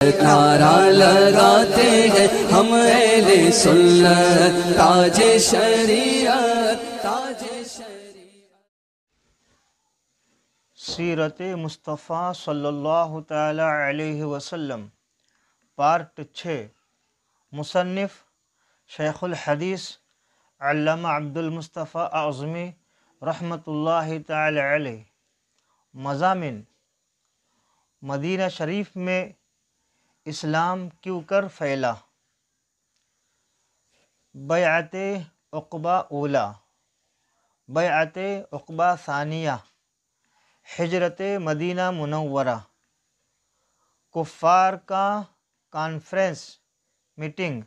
نعرہ لگاتے ہیں ہم اہل سنت، تاج شریعت تاج شریعت۔ سیرت مصطفیٰ صلی اللہ تعالی علیہ وسلم پارٹ 6، مصنف شیخ الحدیث علامہ عبد المصطفیٰ اعظمی رحمۃ اللہ تعالی علیہ۔ مضامین: مدینہ شریف میں اسلام کیوں کر پھیلا، بیعت عقبہ اولیٰ، بیعت عقبہ ثانیہ، ہجرت مدینہ منورہ، کفار کا کانفرنس میٹنگ،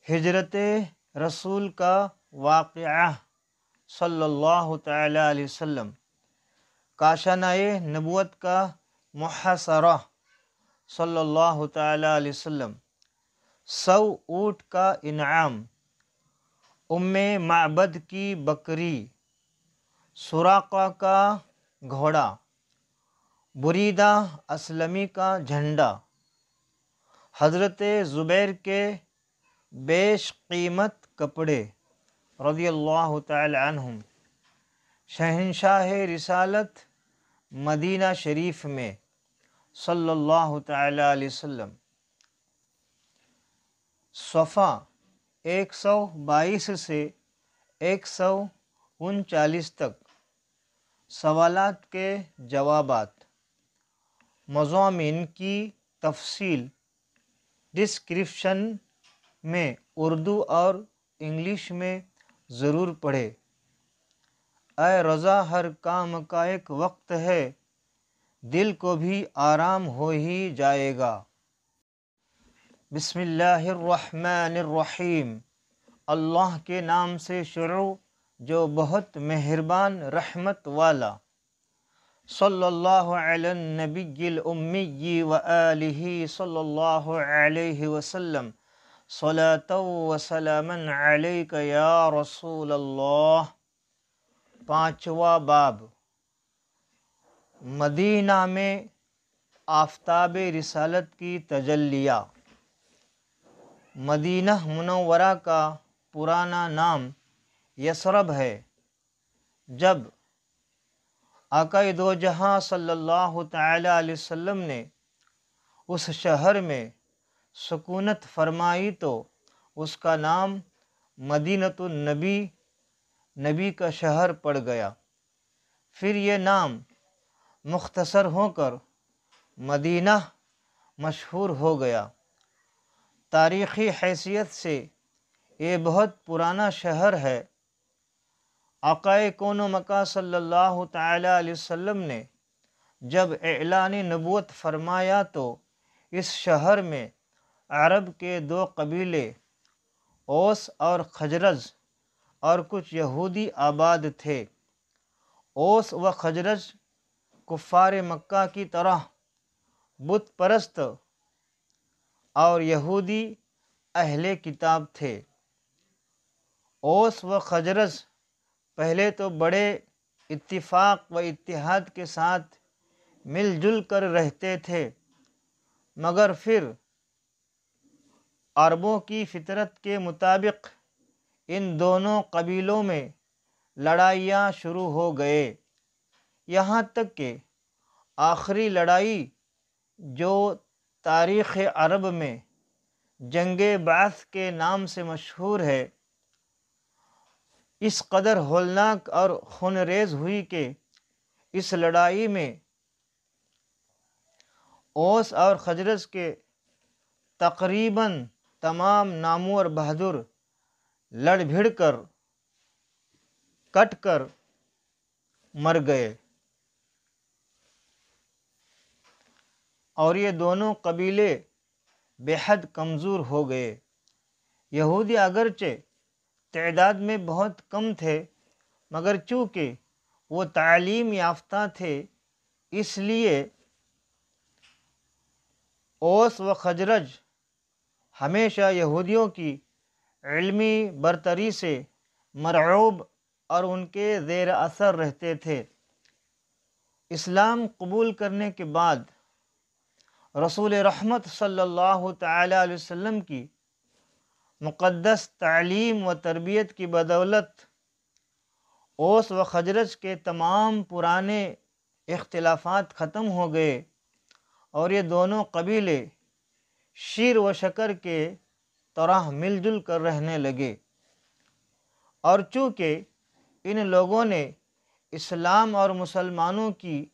ہجرت رسول کا واقعہ صلی اللہ تعالی علیہ وسلم، کاشانۂ نبوت کا محاصرہ صلی اللہ تعالی علیہ وسلم، 100 اونٹ کا انعام، ام معبد کی بکری، سراقہ کا گھوڑا، بریدہ اسلمی کا جھنڈا، حضرت زبیر کے بیش قیمت کپڑے رضی اللہ تعالی عنہم، شہنشاہ رسالت مدینہ شریف میں صلی اللہ تعالی علیہ وسلم۔ صفحہ 122 سے 139 تک سوالات کے جوابات۔ مضامین کی تفصیل ڈسکرپشن میں اردو اور انگلش میں ضرور پڑھیں۔ اے رضا ہر کام کا ایک وقت ہے، دل کو بھی آرام ہو ہی جائے گا۔ بسم اللہ الرحمن الرحیم، اللہ کے نام سے شروع جو بہت مہربان رحمت والا۔ صلی اللہ علی النبی الامی وآلہ صلی اللہ علیہ وسلم، صلاۃ و سلاما علیک یا رسول اللہ۔ 5واں باب، مدینہ میں آفتاب رسالت کی تجلیہ۔ مدینہ منورہ کا پرانا نام یثرب ہے۔ جب آقا دو جہاں صلی اللہ تعالی علیہ وسلم نے اس شہر میں سکونت فرمائی تو اس کا نام مدینۃ النبی، نبی کا شہر پڑ گیا۔ پھر یہ نام مختصر ہو کر مدینہ مشہور ہو گیا۔ تاریخی حیثیت سے یہ بہت پرانا شہر ہے۔ آقا کون و مکہ صلی اللہ تعالی علیہ وسلم نے جب اعلان نبوت فرمایا تو اس شہر میں عرب کے 2 قبیلے اوس اور خزرج اور کچھ یہودی آباد تھے۔ اوس و خزرج کفار مکہ کی طرح بت پرست اور یہودی اہل کتاب تھے۔ اوس و خزرج پہلے تو بڑے اتفاق و اتحاد کے ساتھ مل جل کر رہتے تھے، مگر پھر عربوں کی فطرت کے مطابق ان دونوں قبیلوں میں لڑائیاں شروع ہو گئے، یہاں تک کہ آخری لڑائی جو تاریخ عرب میں جنگ بعث کے نام سے مشہور ہے، اس قدر ہولناک اور خونریز ہوئی کہ اس لڑائی میں اوس اور خزرج کے تقریباً تمام نامور بہادر لڑ بھڑ کر کٹ کر مر گئے، اور یہ دونوں قبیلے بے حد کمزور ہو گئے۔ یہودی اگرچہ تعداد میں بہت کم تھے، مگر چونکہ وہ تعلیم یافتہ تھے، اس لیے اوس و خزرج ہمیشہ یہودیوں کی علمی برتری سے مرعوب اور ان کے زیر اثر رہتے تھے۔ اسلام قبول کرنے کے بعد رسول رحمت صلی اللہ تعالی علیہ وسلم کی مقدس تعلیم و تربیت کی بدولت اوس و خزرج کے تمام پرانے اختلافات ختم ہو گئے اور یہ دونوں قبیلے شیر و شکر کے طرح مل جل کر رہنے لگے۔ اور چونکہ ان لوگوں نے اسلام اور مسلمانوں کی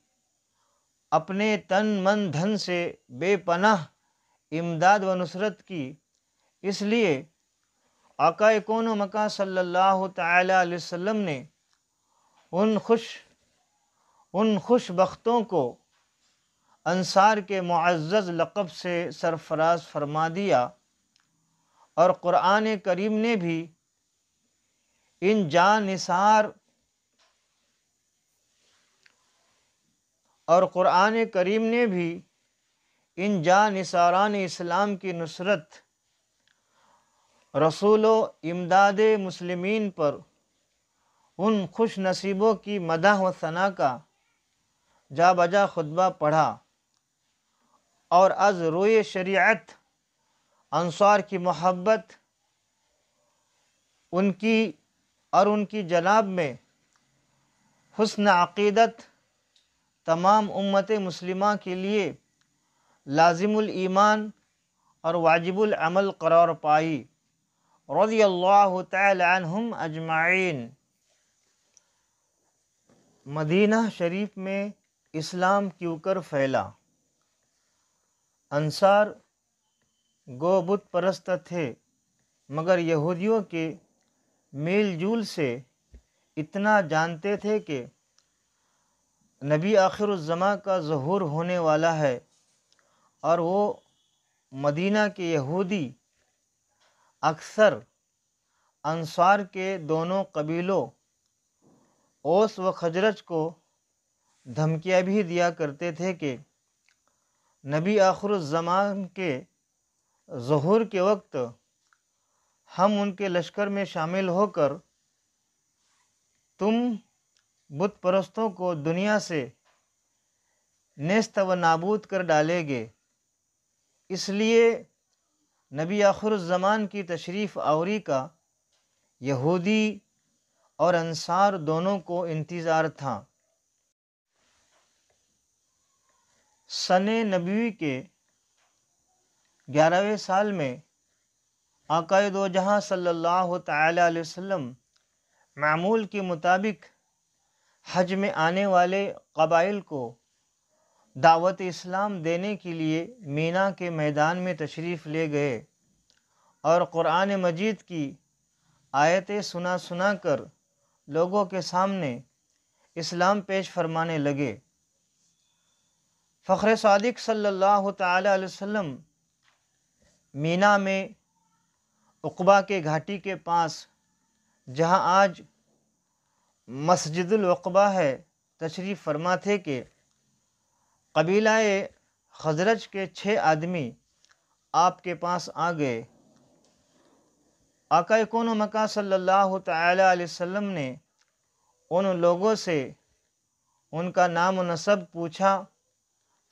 اپنے تن من دھن سے بے پناہ امداد و نصرت کی، اس لیے آقا کون و مکان صلی اللہ تعالی علیہ وسلم نے ان خوش بختوں کو انصار کے معزز لقب سے سرفراز فرما دیا، اور قرآن کریم نے بھی ان جاں نثاران اسلام کی نصرت، رسول و امداد مسلمین پر ان خوش نصیبوں کی مدح و ثنا کا جا بجا خطبہ پڑھا، اور از روئے شریعت انصار کی محبت ان کی جناب میں حسن عقیدت تمام امت مسلمہ کے لیے لازم الایمان اور واجب العمل قرار پائی، رضی اللہ تعالی عنہم اجمعین۔ مدینہ شریف میں اسلام کیوں کر پھیلا؟ انصار گو بت پرست تھے، مگر یہودیوں کے میل جول سے اتنا جانتے تھے کہ نبی آخر الزماں کا ظہور ہونے والا ہے، اور وہ مدینہ کے یہودی اکثر انصار کے دونوں قبیلوں اوس و خزرج کو دھمکیاں بھی دیا کرتے تھے کہ نبی آخر الزمان کے ظہور کے وقت ہم ان کے لشکر میں شامل ہو کر تم بت پرستوں کو دنیا سے نیست و نابود کر ڈالیں گے۔ اس لیے نبی آخر الزمان کی تشریف آوری کا یہودی اور انصار دونوں کو انتظار تھا۔ سن نبوی کے 11ویں سال میں آقا دو جہاں صلی اللہ تعالی علیہ وسلم معمول کے مطابق حج میں آنے والے قبائل کو دعوت اسلام دینے کے لیے مینا کے میدان میں تشریف لے گئے، اور قرآن مجید کی آیتیں سنا کر لوگوں کے سامنے اسلام پیش فرمانے لگے۔ فخر صادق صلی اللہ تعالی علیہ وسلم مینا میں عقبہ کے گھاٹی کے پاس، جہاں آج مسجد العقبہ ہے، تشریف فرما تھے کہ قبیلہ خزرج کے 6 آدمی آپ کے پاس آ گئے۔ آقا کون و مکان صلی اللہ تعالی علیہ وسلم نے ان لوگوں سے ان کا نام و نسب پوچھا،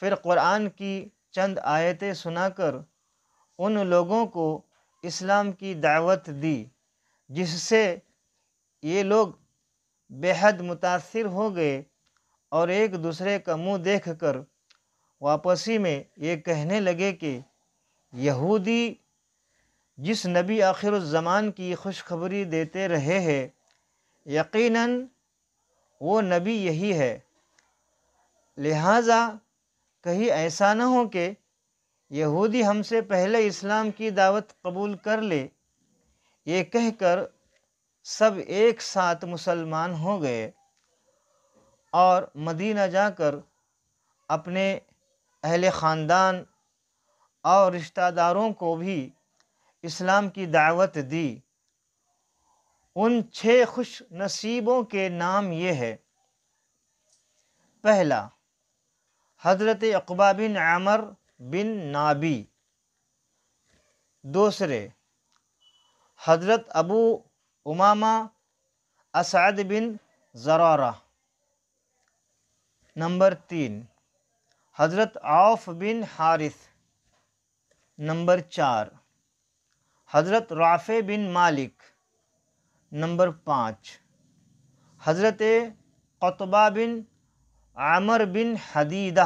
پھر قرآن کی چند آیتیں سنا کر ان لوگوں کو اسلام کی دعوت دی، جس سے یہ لوگ بے حد متاثر ہو گئے، اور ایک دوسرے کا منہ دیکھ کر واپسی میں یہ کہنے لگے کہ یہودی جس نبی آخر الزمان کی خوشخبری دیتے رہے ہیں، یقیناً وہ نبی یہی ہے، لہٰذا کہیں ایسا نہ ہو کہ یہودی ہم سے پہلے اسلام کی دعوت قبول کر لے۔ یہ کہہ کر سب ایک ساتھ مسلمان ہو گئے، اور مدینہ جا کر اپنے اہل خاندان اور رشتہ داروں کو بھی اسلام کی دعوت دی۔ ان 6 خوش نصیبوں کے نام یہ ہے: پہلا، حضرت عقبہ بن عامر بن نابی۔ دوسرے، حضرت ابو امامہ اسعد بن زرارہ۔ نمبر 3، حضرت عوف بن حارث۔ نمبر 4 حضرت رافع بن مالک، نمبر 5 حضرت قطبہ بن عامر بن حدیدہ،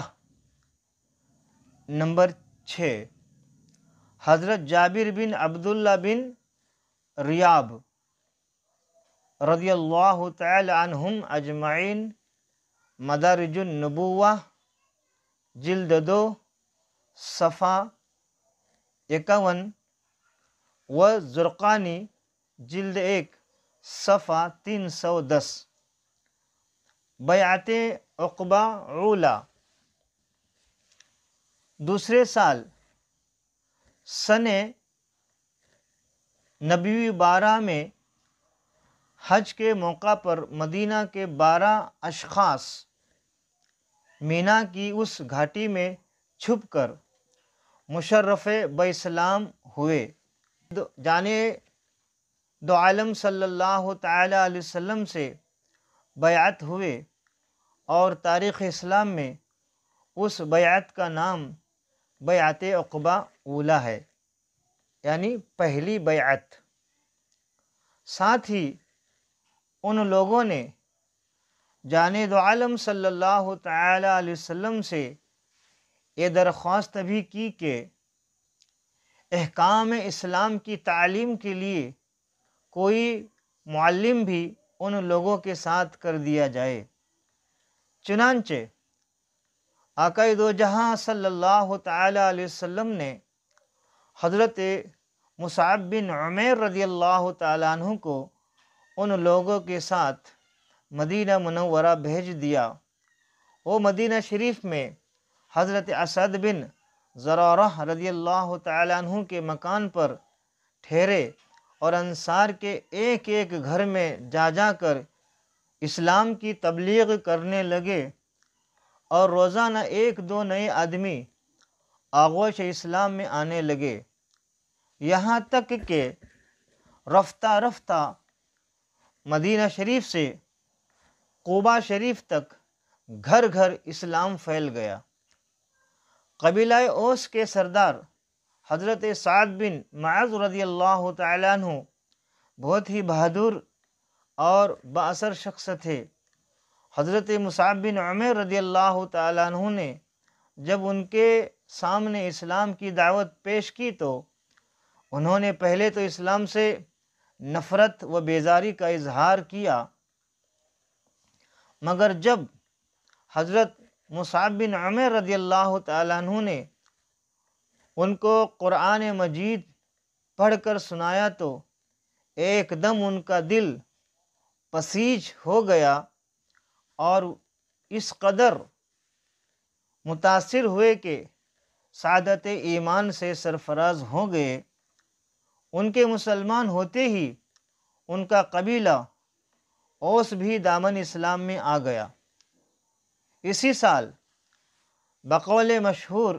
نمبر 6 حضرت جابر بن عبداللہ بن ریاب رضی اللہ تعالی عنہم اجمعین، مدارج النبوہ جلد 2 صفحہ 51 و زرقانی جلد 1 صفحہ 310۔ بیعت عقبہ اولی، دوسرے سال سن نبوی 12 میں حج کے موقع پر مدینہ کے 12 اشخاص مینا کی اس گھاٹی میں چھپ کر مشرف باسلام ہوئے، جانے دو عالم صلی اللہ تعالی علیہ وسلم سے بیعت ہوئے، اور تاریخ اسلام میں اس بیعت کا نام بیعت عقبہ اولی ہے، یعنی پہلی بیعت۔ ساتھ ہی ان لوگوں نے جانے دو عالم صلی اللہ تعالی علیہ وسلم سے یہ درخواست بھی کی کہ احکام اسلام کی تعلیم کے لیے کوئی معلم بھی ان لوگوں کے ساتھ کر دیا جائے۔ چنانچہ آقا دو جہاں صلی اللہ تعالی علیہ وسلم نے حضرت مصعب بن عمیر رضی اللہ تعالیٰ عنہ کو ان لوگوں کے ساتھ مدینہ منورہ بھیج دیا۔ وہ مدینہ شریف میں حضرت اسد بن زرارہ رضی اللہ تعالیٰ عنہ کے مکان پر ٹھہرے، اور انصار کے ایک ایک گھر میں جا کر اسلام کی تبلیغ کرنے لگے، اور روزانہ 1-2 نئے آدمی آغوش اسلام میں آنے لگے، یہاں تک کہ رفتہ رفتہ مدینہ شریف سے قباء شریف تک گھر گھر اسلام پھیل گیا۔ قبیلہ اوس کے سردار حضرت سعد بن معاذ رضی اللہ تعالیٰ عنہ بہت ہی بہادر اور بااثر شخص تھے۔ حضرت مصعب بن عمیر رضی اللہ تعالیٰ عنہ نے جب ان کے سامنے اسلام کی دعوت پیش کی تو انہوں نے پہلے تو اسلام سے نفرت و بیزاری کا اظہار کیا، مگر جب حضرت مصعب بن عمیر رضی اللہ تعالیٰ عنہ نے ان کو قرآن مجید پڑھ کر سنایا تو ایک دم ان کا دل پسیج ہو گیا، اور اس قدر متاثر ہوئے کہ سعادت ایمان سے سرفراز ہو گئے۔ ان کے مسلمان ہوتے ہی ان کا قبیلہ اوس بھی دامن اسلام میں آ گیا۔ اسی سال بقول مشہور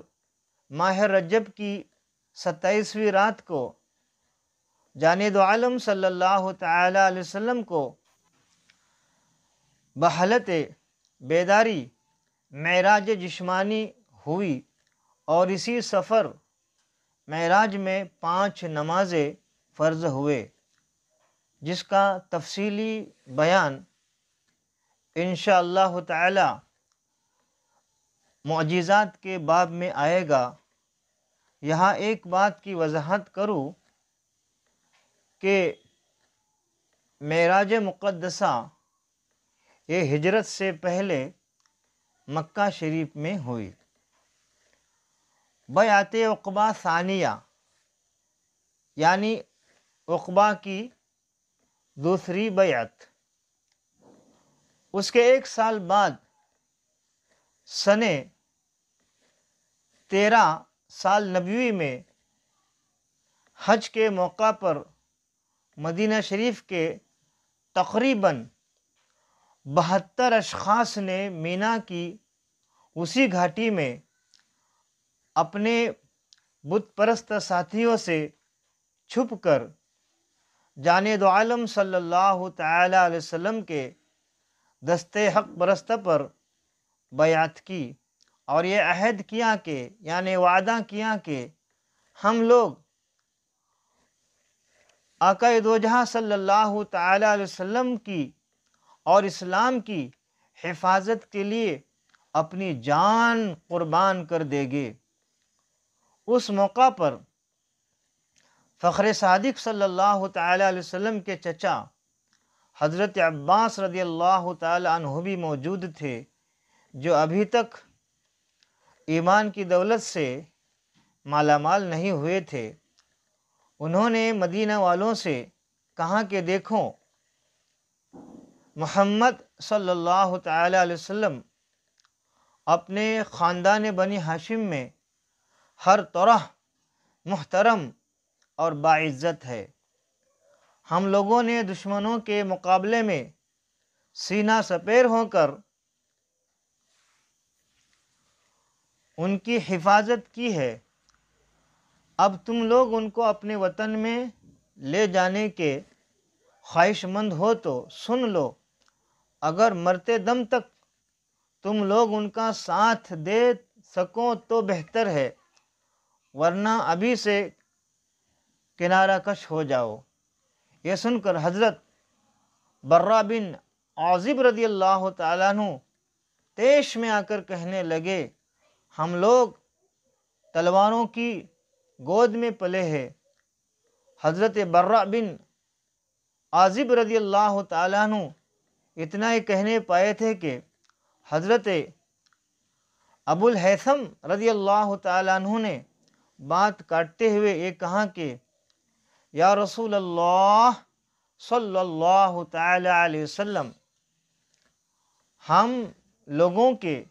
ماہ رجب کی 27ویں رات کو جانے دو عالم صلی اللہ تعالی علیہ وسلم کو بحالت بیداری معراج جسمانی ہوئی، اور اسی سفر معراج میں 5 نمازیں فرض ہوئے، جس کا تفصیلی بیان انشاءاللہ تعالی معجزات کے باب میں آئے گا۔ یہاں ایک بات کی وضاحت کروں کہ معراج مقدسہ یہ ہجرت سے پہلے مکہ شریف میں ہوئی۔ بیعت عقبہ ثانیہ، یعنی عقبہ کی دوسری بیعت، اس کے 1 سال بعد سن 13 سال نبوی میں حج کے موقع پر مدینہ شریف کے تقریباً 72 اشخاص نے مینا کی اسی گھاٹی میں اپنے بت پرست ساتھیوں سے چھپ کر جانے دو عالم صلی اللہ تعالی علیہ وسلم کے دستے حق پرست پر بیعت کی، اور یہ عہد کیا کہ یعنی وعدہ کیا کہ ہم لوگ آقا دو جہاں صلی اللہ تعالی علیہ وسلم کی اور اسلام کی حفاظت کے لیے اپنی جان قربان کر دیں گے۔ اس موقع پر فخر صادق صلی اللہ تعالی علیہ وسلم کے چچا حضرت عباس رضی اللہ تعالی عنہ بھی موجود تھے، جو ابھی تک ایمان کی دولت سے مالا مال نہیں ہوئے تھے۔ انہوں نے مدینہ والوں سے کہا کہ دیکھو، محمد صلی اللہ تعالی علیہ وسلم اپنے خاندان بنی ہاشم میں ہر طرح محترم اور باعزت ہے۔ ہم لوگوں نے دشمنوں کے مقابلے میں سینہ سپیر ہو کر ان کی حفاظت کی ہے۔ اب تم لوگ ان کو اپنے وطن میں لے جانے کے خواہش مند ہو تو سن لو، اگر مرتے دم تک تم لوگ ان کا ساتھ دے سکو تو بہتر ہے، ورنہ ابھی سے کنارہ کش ہو جاؤ۔ یہ سن کر حضرت برہ بن عازب رضی اللہ تعالیٰ عنہ طیش میں آ کر کہنے لگے، ہم لوگ تلواروں کی گود میں پلے ہیں۔ حضرت برہ بن عازب رضی اللہ تعالیٰ عنہ اتنا ہی کہنے پائے تھے کہ حضرت ابو الہیثم رضی اللہ تعالیٰ عنہ نے بات کاٹتے ہوئے یہ کہا کہ یا رسول اللہ صلی اللہ تعالی علیہ وسلم، ہم لوگوں کے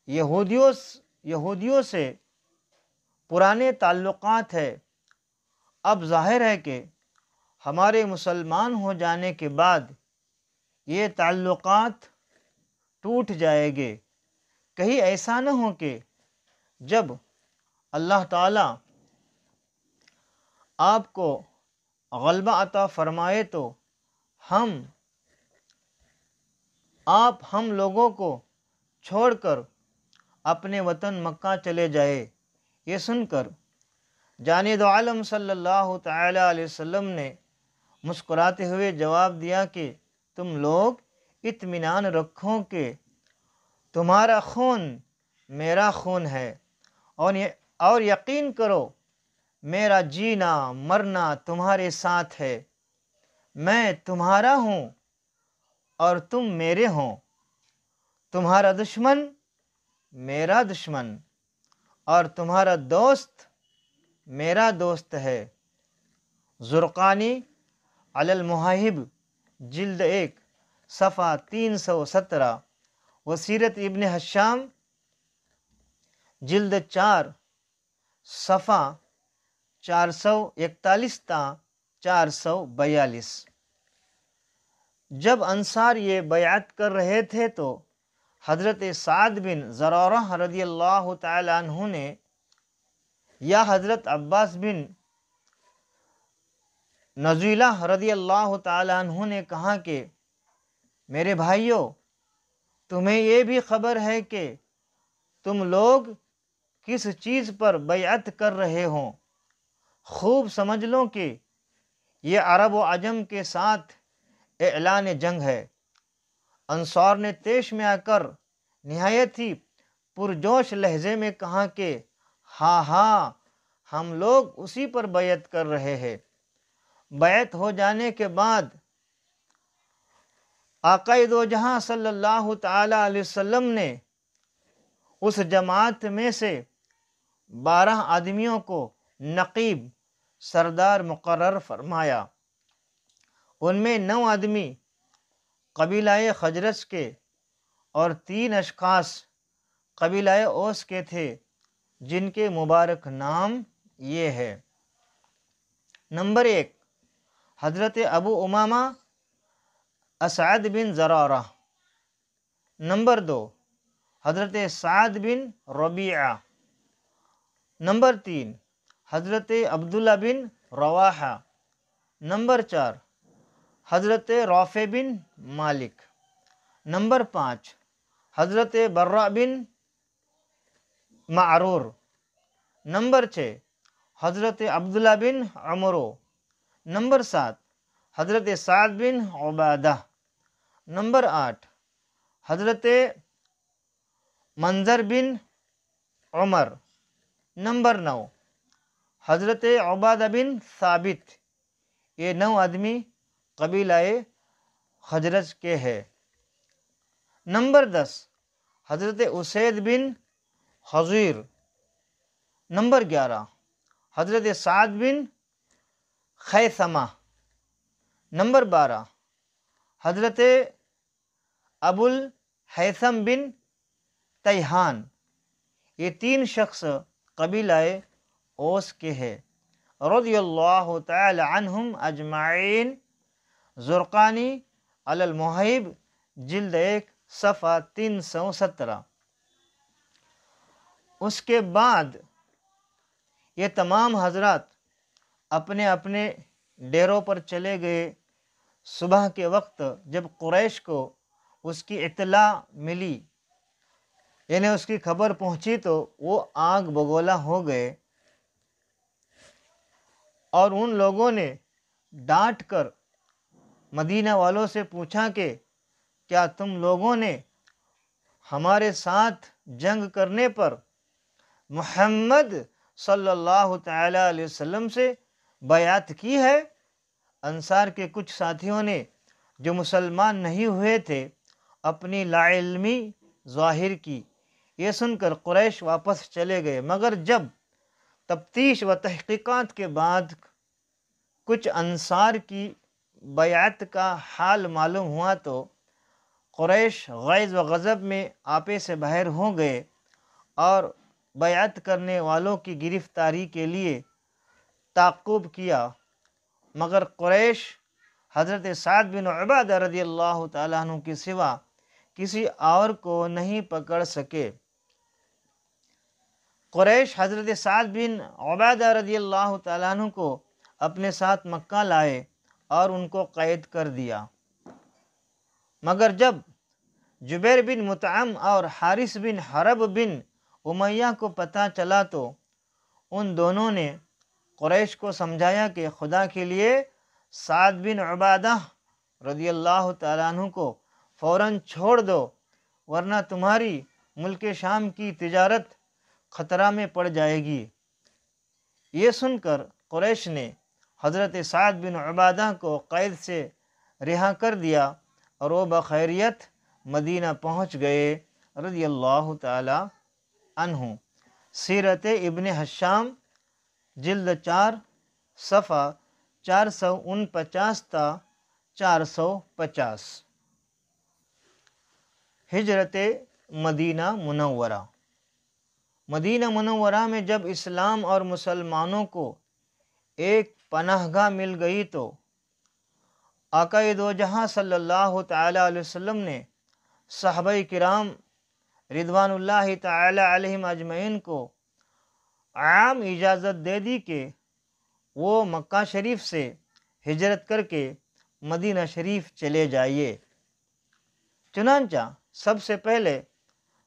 یہودیوں سے پرانے تعلقات ہیں، اب ظاہر ہے کہ ہمارے مسلمان ہو جانے کے بعد یہ تعلقات ٹوٹ جائیں گے۔ کہیں ایسا نہ ہو کہ جب اللہ تعالیٰ آپ کو غلبہ عطا فرمائے تو آپ ہم لوگوں کو چھوڑ کر اپنے وطن مکہ چلے جائے۔ یہ سن کر جانے دو عالم صلی اللہ تعالی علیہ وسلم نے مسکراتے ہوئے جواب دیا کہ تم لوگ اطمینان رکھو کہ تمہارا خون میرا خون ہے، اور یقین کرو میرا جینا مرنا تمہارے ساتھ ہے۔ میں تمہارا ہوں اور تم میرے ہوں، تمہارا دشمن میرا دشمن اور تمہارا دوست میرا دوست ہے۔ زرقانی علی المواہب جلد 1 صفحہ 317 و سیرت ابن ہشام جلد 4 صفحہ 441 تا 442۔ جب انصار یہ بیعت کر رہے تھے تو حضرت سعد بن زرارہ رضی اللہ تعالی عنہ نے یا حضرت عباس بن نزیلہ رضی اللہ تعالی عنہ نے کہا کہ میرے بھائیوں، تمہیں یہ بھی خبر ہے کہ تم لوگ کس چیز پر بیعت کر رہے ہوں؟ خوب سمجھ لو کہ یہ عرب و عجم کے ساتھ اعلان جنگ ہے۔ انصار نے طیش میں آ کر نہایت ہی پرجوش لہجے میں کہا کہ ہاں ہاں، ہم لوگ اسی پر بیعت کر رہے ہیں۔ بیعت ہو جانے کے بعد آقا دو جہاں صلی اللہ تعالی علیہ وسلم نے اس جماعت میں سے 12 آدمیوں کو نقیب سردار مقرر فرمایا۔ ان میں 9 آدمی قبیلہ خزرج کے اور 3 اشخاص قبیلہ اوس کے تھے، جن کے مبارک نام یہ ہے۔ نمبر 1، حضرت ابو امامہ اسعد بن زرارہ۔ نمبر 2، حضرت سعد بن ربیعہ۔ نمبر 3، حضرت عبداللہ بن رواحہ۔ نمبر 4، حضرت رافع بن مالک۔ نمبر 5، حضرت برہ بن معرور۔ نمبر 6، حضرت عبداللہ بن عمرو۔ نمبر 7 حضرت سعد بن عبادہ۔ نمبر 8 حضرت منظر بن عمر۔ نمبر 9 حضرت عبادہ بن ثابت۔ یہ 9 آدمی قبیلہ خزرج کے ہے۔ نمبر 10 حضرت اسید بن حضیر۔ نمبر 11 حضرت سعد بن خیثمہ۔ نمبر 12 حضرت ابو الہیثم بن تیہان۔ یہ 3 شخص قبیلہ اوس کے ہے، رضی اللہ تعالی عنہم اجمعین۔ زرقانی علی المحیب جلد 1 صفحہ 317۔ اس کے بعد یہ تمام حضرات اپنے اپنے ڈیروں پر چلے گئے۔ صبح کے وقت جب قریش کو اس کی اطلاع ملی، یعنی اس کی خبر پہنچی، تو وہ آگ بگولا ہو گئے اور ان لوگوں نے ڈانٹ کر مدینہ والوں سے پوچھا کہ کیا تم لوگوں نے ہمارے ساتھ جنگ کرنے پر محمد صلی اللہ تعالی علیہ وسلم سے بیعت کی ہے؟ انصار کے کچھ ساتھیوں نے جو مسلمان نہیں ہوئے تھے اپنی لا علمی ظاہر کی۔ یہ سن کر قریش واپس چلے گئے، مگر جب تفتیش و تحقیقات کے بعد کچھ انصار کی بیعت کا حال معلوم ہوا تو قریش غیظ و غضب میں آپے سے باہر ہو گئے اور بیعت کرنے والوں کی گرفتاری کے لیے تعاقب کیا، مگر قریش حضرت سعد بن عبادہ رضی اللہ تعالیٰ عنہ کے سوا کسی اور کو نہیں پکڑ سکے۔ قریش حضرت سعد بن عبادہ رضی اللہ تعالیٰ عنہ کو اپنے ساتھ مکہ لائے اور ان کو قید کر دیا، مگر جب جبیر بن مطعم اور حارث بن حرب بن امیہ کو پتہ چلا تو ان دونوں نے قریش کو سمجھایا کہ خدا کے لیے سعد بن عبادہ رضی اللہ تعالیٰ عنہ کو فوراً چھوڑ دو، ورنہ تمہاری ملک شام کی تجارت خطرہ میں پڑ جائے گی۔ یہ سن کر قریش نے حضرت سعد بن عبادہ کو قید سے رہا کر دیا اور وہ بخیریت مدینہ پہنچ گئے رضی اللہ تعالی عنہ۔ سیرت ابن حشام جلد 4 صفحہ 449 تا 450۔ ہجرت مدینہ منورہ۔ مدینہ منورہ میں جب اسلام اور مسلمانوں کو ایک پناہ گاہ مل گئی تو آقا دو جہاں صلی اللہ تعالی علیہ وسلم نے صحابہ کرام رضوان اللہ تعالی علیہم اجمعین کو عام اجازت دے دی کہ وہ مکہ شریف سے ہجرت کر کے مدینہ شریف چلے جائیے۔ چنانچہ سب سے پہلے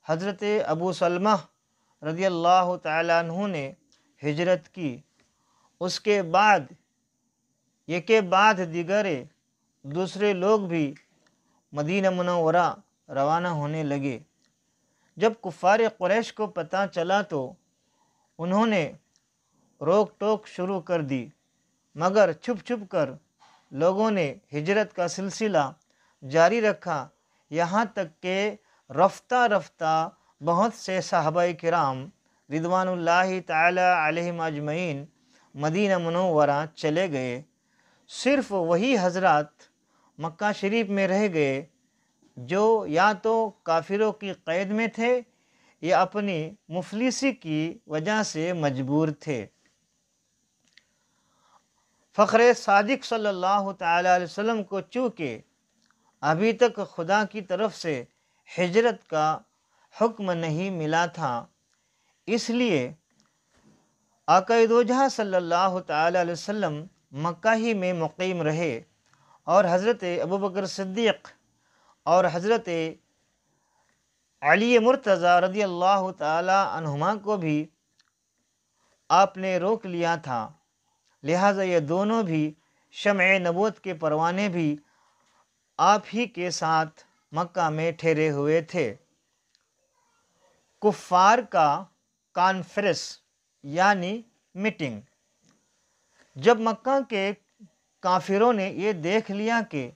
حضرت ابو سلمہ رضی اللہ تعالی عنہ نے ہجرت کی، اس کے بعد یک بعد دیگر دوسرے لوگ بھی مدینہ منورہ روانہ ہونے لگے۔ جب کفار قریش کو پتہ چلا تو انہوں نے روک ٹوک شروع کر دی، مگر چھپ چھپ کر لوگوں نے ہجرت کا سلسلہ جاری رکھا، یہاں تک کہ رفتہ رفتہ بہت سے صحابہ کرام رضوان اللہ تعالی علیہم اجمعین مدینہ منورہ چلے گئے۔ صرف وہی حضرات مکہ شریف میں رہ گئے جو یا تو کافروں کی قید میں تھے یا اپنی مفلسی کی وجہ سے مجبور تھے۔ فخر صادق صلی اللہ تعالی علیہ وسلم کو چونکہ ابھی تک خدا کی طرف سے ہجرت کا حکم نہیں ملا تھا، اس لیے آقا دو جہاں صلی اللہ تعالی علیہ وسلم مکہ ہی میں مقیم رہے اور حضرت ابوبکر صدیق اور حضرت علی مرتضیٰ رضی اللہ تعالی عنہما کو بھی آپ نے روک لیا تھا، لہٰذا یہ دونوں بھی شمع نبوت کے پروانے بھی آپ ہی کے ساتھ مکہ میں ٹھہرے ہوئے تھے۔ کفار کا کانفرنس یعنی میٹنگ۔ جب مکہ کے کافروں نے یہ دیکھ لیا کہ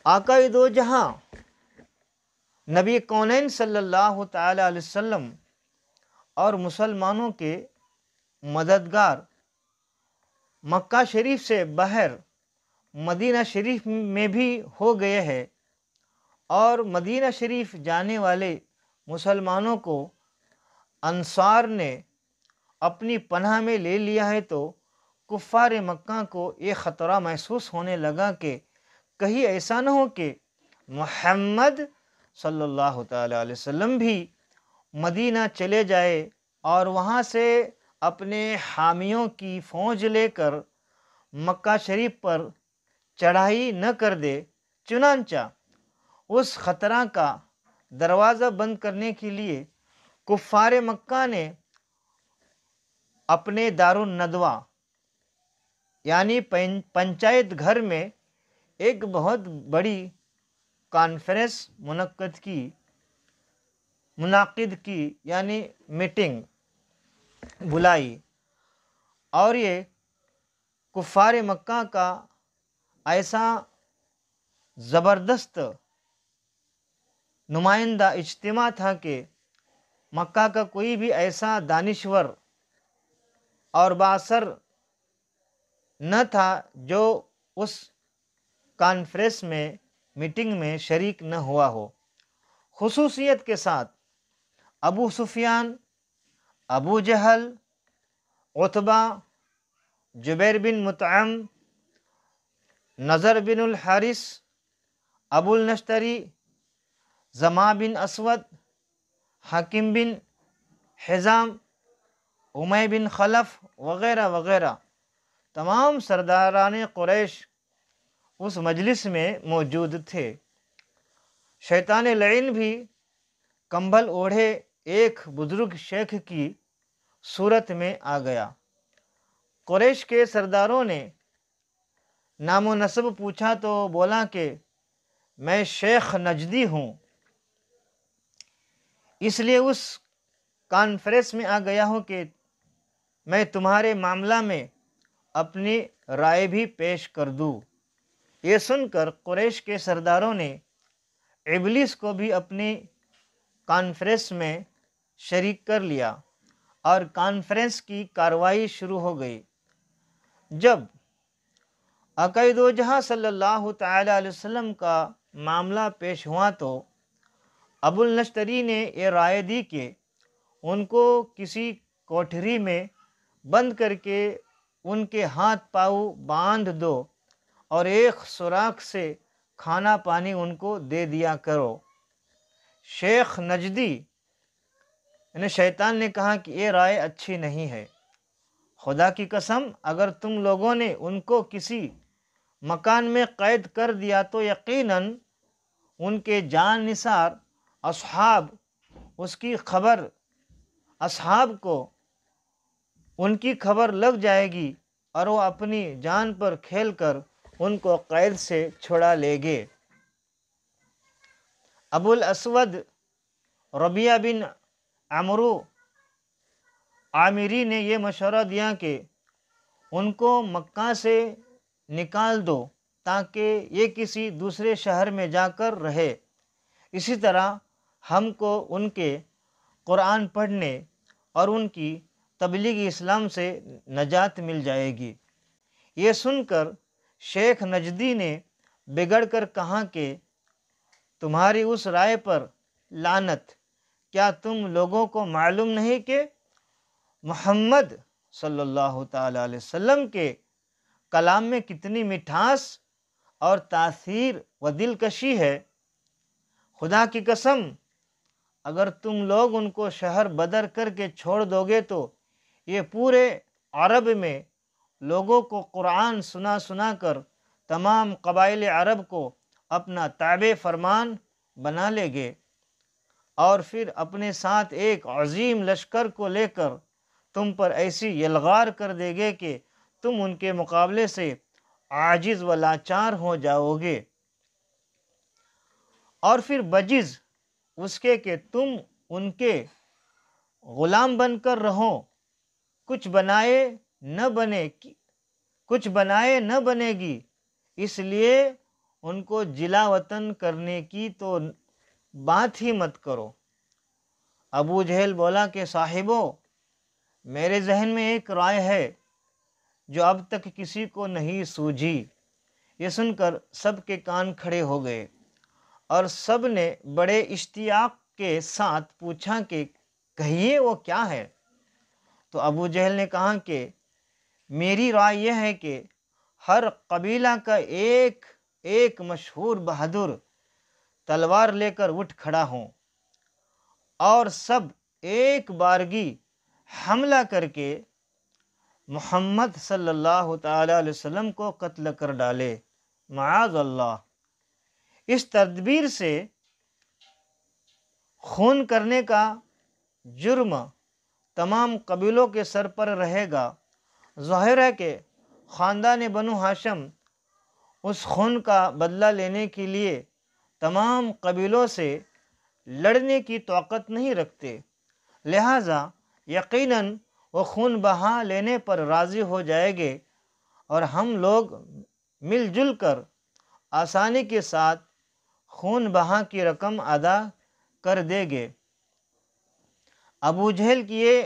آقا دو جہاں نبی کونین صلی اللہ تعالی علیہ وسلم اور مسلمانوں کے مددگار مکہ شریف سے باہر مدینہ شریف میں بھی ہو گئے ہیں اور مدینہ شریف جانے والے مسلمانوں کو انصار نے اپنی پناہ میں لے لیا ہے، تو کفار مکہ کو یہ خطرہ محسوس ہونے لگا کہ کہیں ایسا نہ ہو کہ محمد صلی اللہ تعالی علیہ وسلم بھی مدینہ چلے جائے اور وہاں سے اپنے حامیوں کی فوج لے کر مکہ شریف پر چڑھائی نہ کر دے۔ چنانچہ اس خطرہ کا دروازہ بند کرنے کے لیے کفار مکہ نے اپنے دارالندوہ یعنی پنچایت گھر میں ایک بہت بڑی کانفرنس منعقد کی یعنی میٹنگ بلائی، اور یہ کفار مکہ کا ایسا زبردست نمائندہ اجتماع تھا کہ مکہ کا کوئی بھی ایسا دانشور اور بااثر نہ تھا جو اس کانفرنس میں میٹنگ میں شریک نہ ہوا ہو۔ خصوصیت کے ساتھ ابو سفیان، ابو جہل، عتبہ، جبیر بن مطعم، نضر بن الحارث، ابو النشتری، زما بن اسود، حکیم بن حزام، امی بن خلف وغیرہ وغیرہ تمام سرداران قریش اس مجلس میں موجود تھے۔ شیطان لعین بھی کمبل اوڑھے ایک بزرگ شیخ کی صورت میں آ گیا۔ قریش کے سرداروں نے نام و نسب پوچھا تو بولا کہ میں شیخ نجدی ہوں، اس لیے اس کانفرنس میں آ گیا ہوں کہ میں تمہارے معاملہ میں اپنی رائے بھی پیش کر دوں۔ یہ سن کر قریش کے سرداروں نے ابلیس کو بھی اپنی کانفرنس میں شریک کر لیا اور کانفرنس کی کارروائی شروع ہو گئی۔ جب آقا دو جہاں صلی اللہ تعالی علیہ وسلم کا معاملہ پیش ہوا تو ابو النشتری نے یہ رائے دی کہ ان کو کسی کوٹھری میں بند کر کے ان کے ہاتھ پاؤں باندھ دو اور ایک سوراخ سے کھانا پانی ان کو دے دیا کرو۔ شیخ نجدی یعنی شیطان نے کہا کہ یہ رائے اچھی نہیں ہے، خدا کی قسم اگر تم لوگوں نے ان کو کسی مکان میں قید کر دیا تو یقیناً ان کے جان نثار اصحاب کو ان کی خبر لگ جائے گی اور وہ اپنی جان پر کھیل کر ان کو قید سے چھڑا لے گے۔ ابو الاسود ربیعہ بن عمرو عامری نے یہ مشورہ دیا کہ ان کو مکہ سے نکال دو تاکہ یہ کسی دوسرے شہر میں جا کر رہے، اسی طرح ہم کو ان کے قرآن پڑھنے اور ان کی تبلیغ اسلام سے نجات مل جائے گی۔ یہ سن کر شیخ نجدی نے بگڑ کر کہا کہ تمہاری اس رائے پر لعنت، کیا تم لوگوں کو معلوم نہیں کہ محمد صلی اللہ تعالی علیہ وسلم کے کلام میں کتنی مٹھاس اور تاثیر و دلکشی ہے؟ خدا کی قسم اگر تم لوگ ان کو شہر بدر کر کے چھوڑ دو گے تو یہ پورے عرب میں لوگوں کو قرآن سنا سنا کر تمام قبائل عرب کو اپنا تابع فرمان بنا لے گے۔ اور پھر اپنے ساتھ ایک عظیم لشکر کو لے کر تم پر ایسی یلغار کر دے گے کہ تم ان کے مقابلے سے عاجز و لاچار ہو جاؤ گے، اور پھر بجز اس کے کہ تم ان کے غلام بن کر رہو، کچھ بنائے نہ بنے گی، اس لیے ان کو جلا وطن کرنے کی تو بات ہی مت کرو۔ ابو جہل بولا کہ صاحبو، میرے ذہن میں ایک رائے ہے جو اب تک کسی کو نہیں سوجھی۔ یہ سن کر سب کے کان کھڑے ہو گئے اور سب نے بڑے اشتیاق کے ساتھ پوچھا کہ کہیے وہ کیا ہے؟ تو ابو جہل نے کہا کہ میری رائے یہ ہے کہ ہر قبیلہ کا ایک مشہور بہادر تلوار لے کر اٹھ کھڑا ہوں اور سب ایک بارگی حملہ کر کے محمد صلی اللہ تعالی علیہ وسلم کو قتل کر ڈالے، معاذ اللہ۔ اس تدبیر سے خون کرنے کا جرم تمام قبیلوں کے سر پر رہے گا۔ ظاہر ہے کہ خاندان بنو ہاشم اس خون کا بدلہ لینے کے لیے تمام قبیلوں سے لڑنے کی طاقت نہیں رکھتے، لہٰذا یقیناً وہ خون بہا لینے پر راضی ہو جائیں گے اور ہم لوگ مل جل کر آسانی کے ساتھ خون بہا کی رقم ادا کر دیں گے۔ ابو جہل کی یہ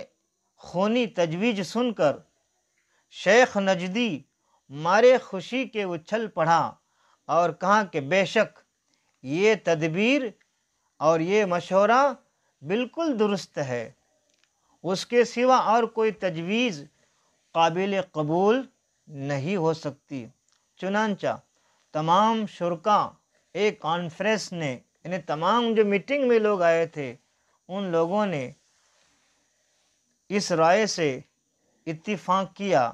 خونی تجویز سن کر شیخ نجدی مارے خوشی کے اچھل پڑا اور کہا کہ بے شک یہ تدبیر اور یہ مشورہ بالکل درست ہے، اس کے سوا اور کوئی تجویز قابل قبول نہیں ہو سکتی۔ چنانچہ تمام شرکاء ایک کانفرنس نے، یعنی تمام جو میٹنگ میں لوگ آئے تھے ان لوگوں نے اس رائے سے اتفاق کیا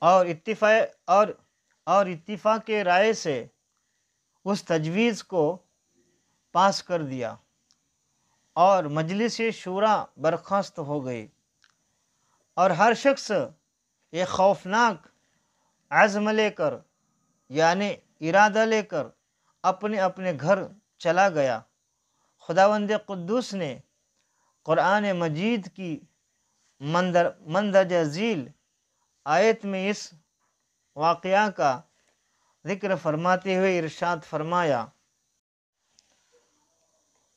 اور اتفاق کے رائے سے اس تجویز کو پاس کر دیا اور مجلس شورا برخاست ہو گئی، اور ہر شخص ایک خوفناک عزم لے کر، یعنی ارادہ لے کر اپنے اپنے گھر چلا گیا۔ خداوند قدوس نے قرآن مجید کی مندرجہ ذیل آیت میں اس واقعہ کا ذکر فرماتے ہوئے ارشاد فرمایا،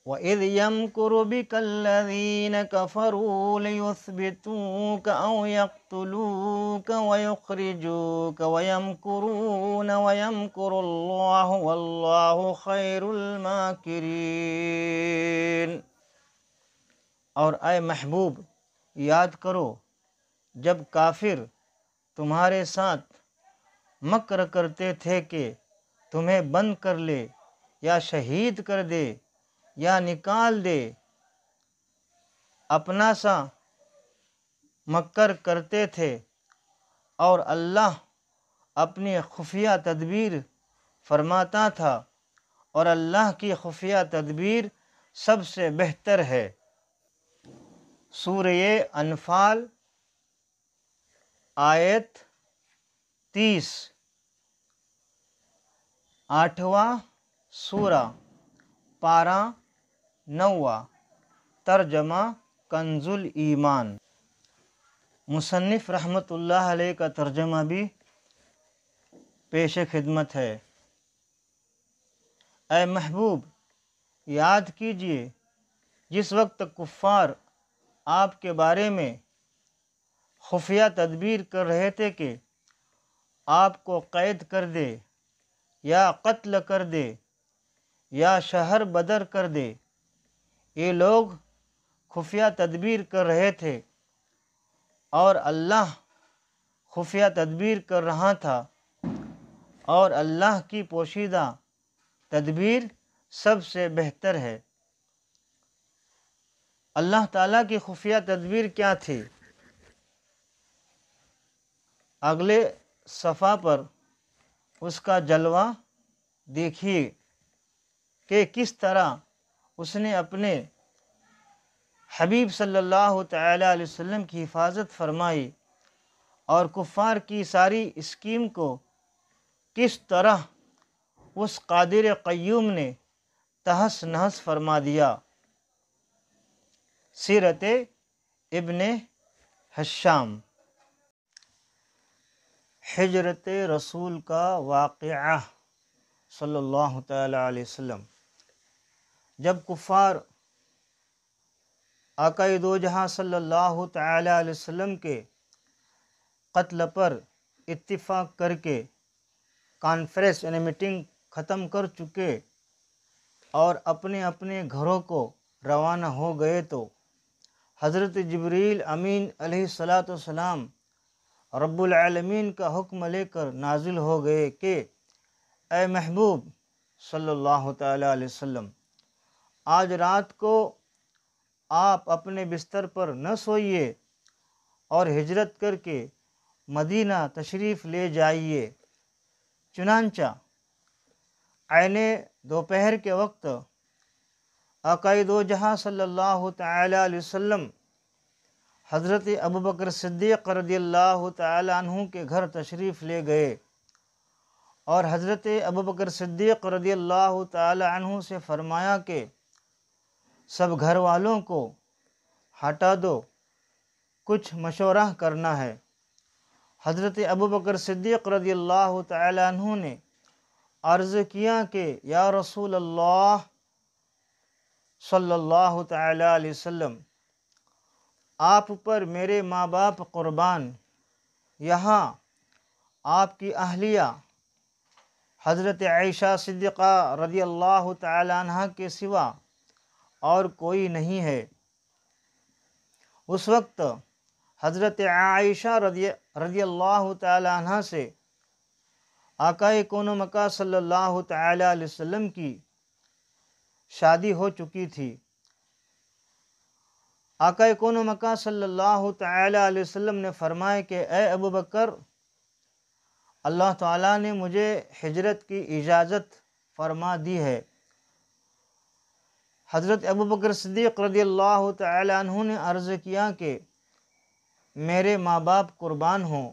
وَإِذْ يَمْكُرُ بِكَ الَّذِينَ كَفَرُوا لِيُثْبِتُوكَ أَوْ يَقْتُلُوكَ وَيُخْرِجُوكَ وَيَمْكُرُونَ وَيَمْكُرُ اللَّهُ وَاللَّهُ خَيْرُ الْمَاكِرِينَ۔ اور اے محبوب، یاد کرو جب کافر تمہارے ساتھ مکر کرتے تھے کہ تمہیں بند کر لے یا شہید کر دے یا نکال دے، اپنا سا مکر کرتے تھے، اور اللہ اپنی خفیہ تدبیر فرماتا تھا، اور اللہ کی خفیہ تدبیر سب سے بہتر ہے۔ سورہ انفال آیت 30، 8واں سورہ، پارہ 9، ترجمہ کنز الایمان۔ مصنف رحمۃ اللہ علیہ کا ترجمہ بھی پیش خدمت ہے۔ اے محبوب، یاد کیجئے جس وقت کفار آپ کے بارے میں خفیہ تدبیر کر رہے تھے کہ آپ کو قید کر دے یا قتل کر دے یا شہر بدر کر دے۔ یہ لوگ خفیہ تدبیر کر رہے تھے اور اللہ خفیہ تدبیر کر رہا تھا، اور اللہ کی پوشیدہ تدبیر سب سے بہتر ہے۔ اللہ تعالیٰ کی خفیہ تدبیر کیا تھی؟ اگلے صفحہ پر اس کا جلوہ دیکھیے۔ کہ کس طرح اس نے اپنے حبیب صلی اللہ تعالی علیہ وسلم کی حفاظت فرمائی اور کفار کی ساری اسکیم کو کس طرح اس قادر قیوم نے تہس نہس فرما دیا۔ سیرت ابن ہشام۔ ہجرت رسول کا واقعہ صلی اللہ تعالی علیہ وسلم۔ جب کفار آقا دو جہاں صلی اللہ تعالی علیہ وسلم کے قتل پر اتفاق کر کے کانفرنس یعنی میٹنگ ختم کر چکے اور اپنے اپنے گھروں کو روانہ ہو گئے تو حضرت جبریل امین علیہ الصلاۃ والسلام رب العالمین کا حکم لے کر نازل ہو گئے کہ اے محبوب صلی اللہ تعالی علیہ وسلم، آج رات کو آپ اپنے بستر پر نہ سوئیے اور ہجرت کر کے مدینہ تشریف لے جائیے۔ چنانچہ عین دوپہر کے وقت آقا دو جہاں صلی اللہ تعالی علیہ وسلم حضرت ابوبکر صدیق رضی اللہ تعالی عنہ کے گھر تشریف لے گئے اور حضرت ابوبکر صدیق رضی اللہ تعالی عنہ سے فرمایا کہ سب گھر والوں کو ہٹا دو، کچھ مشورہ کرنا ہے۔ حضرت ابوبکر صدیق رضی اللہ تعالی عنہ نے عرض کیا کہ یا رسول اللہ صلی اللہ تعالی علیہ وسلم، آپ پر میرے ماں باپ قربان، یہاں آپ کی اہلیہ حضرت عائشہ صدیقہ رضی اللہ تعالی عنہ کے سوا اور کوئی نہیں ہے۔ اس وقت حضرت عائشہ رضی اللہ تعالی عنہ سے آقا کون و مکان صلی اللہ تعالی علیہ وسلم کی شادی ہو چکی تھی۔ آقا کون و مکان صلی اللہ تعالی علیہ وسلم نے فرمایا کہ اے ابو بکر، اللہ تعالیٰ نے مجھے ہجرت کی اجازت فرما دی ہے۔ حضرت ابوبکر صدیق رضی اللہ تعالی عنہ نے عرض کیا کہ میرے ماں باپ قربان ہوں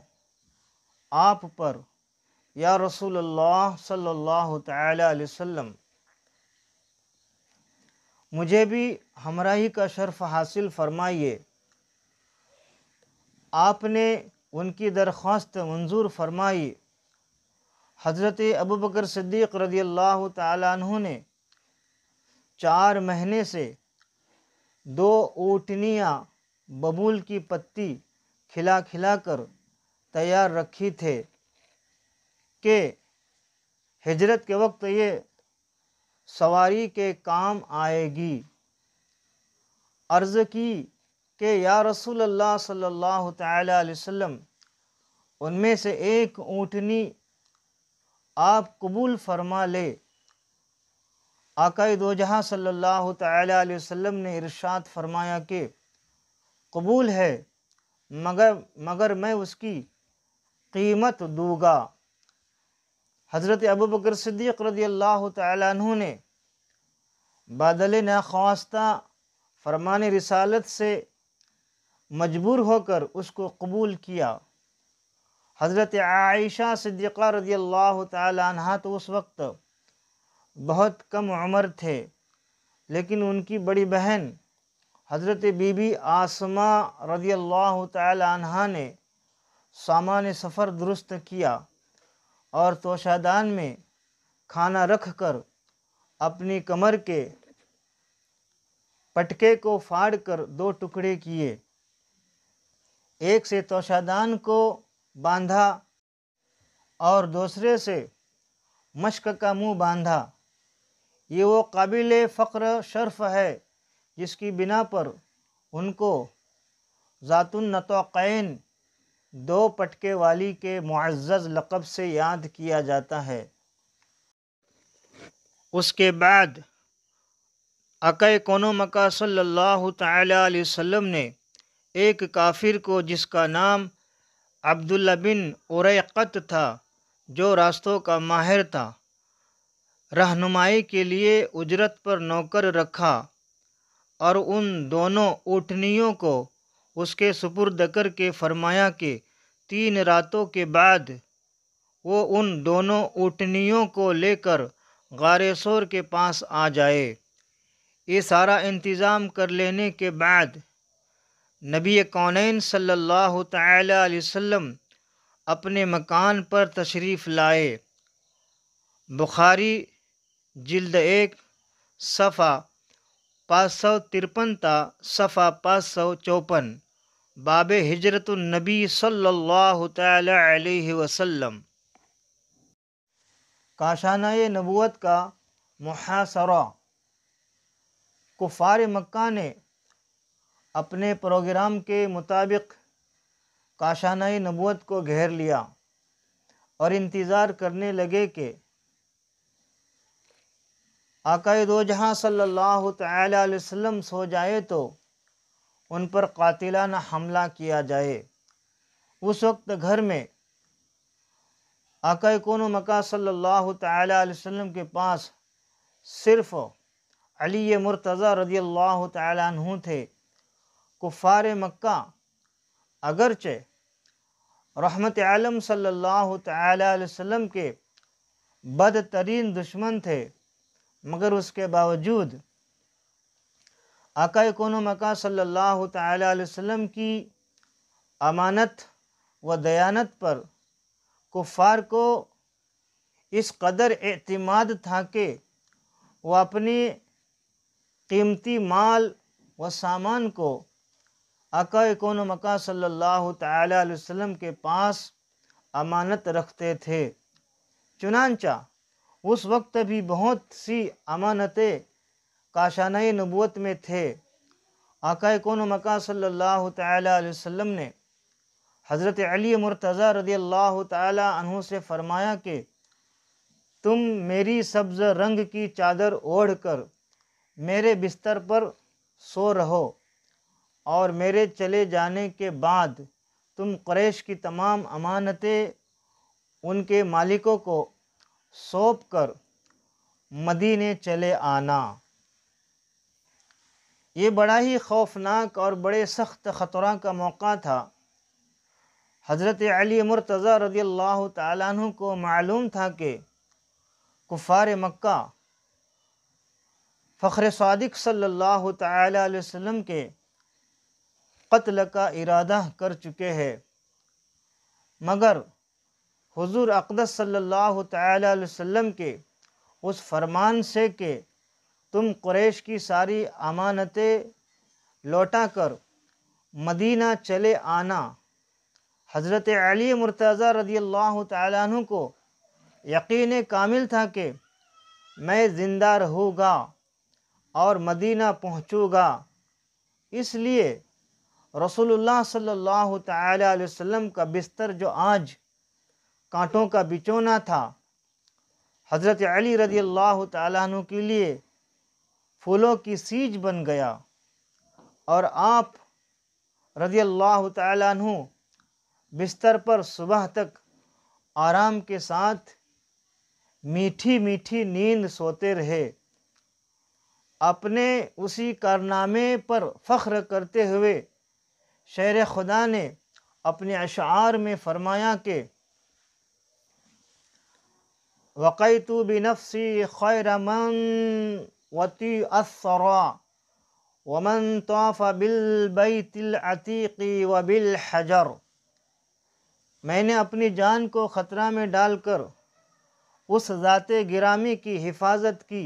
آپ پر یا رسول اللہ صلی اللہ تعالی علیہ وسلم، مجھے بھی ہمراہی کا شرف حاصل فرمائیے۔ آپ نے ان کی درخواست منظور فرمائی۔ حضرت ابوبکر صدیق رضی اللہ تعالی عنہ نے 4 مہینے سے 2 اونٹنیاں ببول کی پتی کھلا کھلا کر تیار رکھی تھے کہ ہجرت کے وقت یہ سواری کے کام آئے گی۔ عرض کی کہ یا رسول اللہ صلی اللہ تعالی علیہ وسلم، ان میں سے ایک اونٹنی آپ قبول فرما لے۔ آقا دو جہاں صلی اللہ تعالی علیہ وسلم نے ارشاد فرمایا کہ قبول ہے، مگر میں اس کی قیمت دوں گا۔ حضرت ابوبکر صدیق رضی اللہ تعالی عنہ نے بدل ناخواستہ فرمان رسالت سے مجبور ہو کر اس کو قبول کیا۔ حضرت عائشہ صدیقہ رضی اللہ تعالی عنہ تو اس وقت بہت کم عمر تھے، لیکن ان کی بڑی بہن حضرت بی بی آسمہ رضی اللہ تعالی عنہ نے سامان سفر درست کیا اور توشادان میں کھانا رکھ کر اپنی کمر کے پٹکے کو پھاڑ کر 2 ٹکڑے کیے، ایک سے توشادان کو باندھا اور دوسرے سے مشک کا منہ باندھا۔ یہ وہ قابل فخر شرف ہے جس کی بنا پر ان کو ذات النطاقین 2 پٹکے والی کے معزز لقب سے یاد کیا جاتا ہے۔ اس کے بعد آقا کون و مکان صلی اللہ تعالی علیہ وسلم نے ایک کافر کو جس کا نام عبداللہ بن اریقط تھا، جو راستوں کا ماہر تھا، رہنمائی کے لیے اجرت پر نوکر رکھا اور ان دونوں اونٹنیوں کو اس کے سپرد کر کے فرمایا کہ 3 راتوں کے بعد وہ ان دونوں اونٹنیوں کو لے کر غار سور کے پاس آ جائے۔ یہ سارا انتظام کر لینے کے بعد نبی کونین صلی اللہ تعالی علیہ وسلم اپنے مکان پر تشریف لائے۔ بخاری جلد 1 صفحہ 553 تا صفحہ 554، باب ہجرت النبی صلی اللہ تعالی علیہ وسلم۔ کاشانہ نبوت کا محاصرہ۔ کفار مکہ نے اپنے پروگرام کے مطابق کاشانہ نبوت کو گھیر لیا اور انتظار کرنے لگے کہ آقا دو جہاں صلی اللہ تعالی علیہ وسلم سو جائے تو ان پر قاتلانہ حملہ کیا جائے۔ اس وقت گھر میں آقا کون و مکہ صلی اللہ تعالی علیہ وسلم کے پاس صرف علی مرتضیٰ رضی اللہ تعالی عنہ تھے۔ کفار مکہ اگرچہ رحمت عالم صلی اللہ تعالی علیہ وسلم کے بدترین دشمن تھے، مگر اس کے باوجود آقا کون و مکہ صلی اللہ تعالی علیہ وسلم کی امانت و دیانت پر کفار کو اس قدر اعتماد تھا کہ وہ اپنی قیمتی مال و سامان کو آقا کون و مکہ صلی اللہ تعالی علیہ وسلم کے پاس امانت رکھتے تھے۔ چنانچہ اس وقت بھی بہت سی امانتیں کاشانہ نبوت میں تھے۔ آقا کون و مکہ صلی اللہ تعالی علیہ وسلم نے حضرت علی مرتضیٰ رضی اللہ تعالی عنہ سے فرمایا کہ تم میری سبز رنگ کی چادر اوڑھ کر میرے بستر پر سو رہو، اور میرے چلے جانے کے بعد تم قریش کی تمام امانتیں ان کے مالکوں کو سونپ کر مدینے چلے آنا۔ یہ بڑا ہی خوفناک اور بڑے سخت خطرہ کا موقع تھا۔ حضرت علی مرتضیٰ رضی اللہ تعالیٰ عنہ کو معلوم تھا کہ کفار مکہ فخر صادق صلی اللہ تعالی علیہ وسلم کے قتل کا ارادہ کر چکے ہیں، مگر حضور اقدس صلی اللہ تعالی علیہ وسلم کے اس فرمان سے کہ تم قریش کی ساری امانتیں لوٹا کر مدینہ چلے آنا، حضرت علی مرتضیٰ رضی اللہ تعالیٰ عنہ کو یقین کامل تھا کہ میں زندہ رہوں گا اور مدینہ پہنچوں گا۔ اس لیے رسول اللہ صلی اللہ تعالی علیہ وسلم کا بستر جو آج کانٹوں کا بچھونا تھا، حضرت علی رضی اللہ تعالیٰ عنہ کے لیے پھولوں کی سیج بن گیا، اور آپ رضی اللہ تعالیٰ عنہ بستر پر صبح تک آرام کے ساتھ میٹھی میٹھی نیند سوتے رہے۔ اپنے اسی کارنامے پر فخر کرتے ہوئے شعر خدا نے اپنے اشعار میں فرمایا کہ وقیت بنفسی خیر من وطی الثرا ومن طاف بالبیت العتیق وبالحجر، میں نے اپنی جان کو خطرہ میں ڈال کر اس ذات گرامی کی حفاظت کی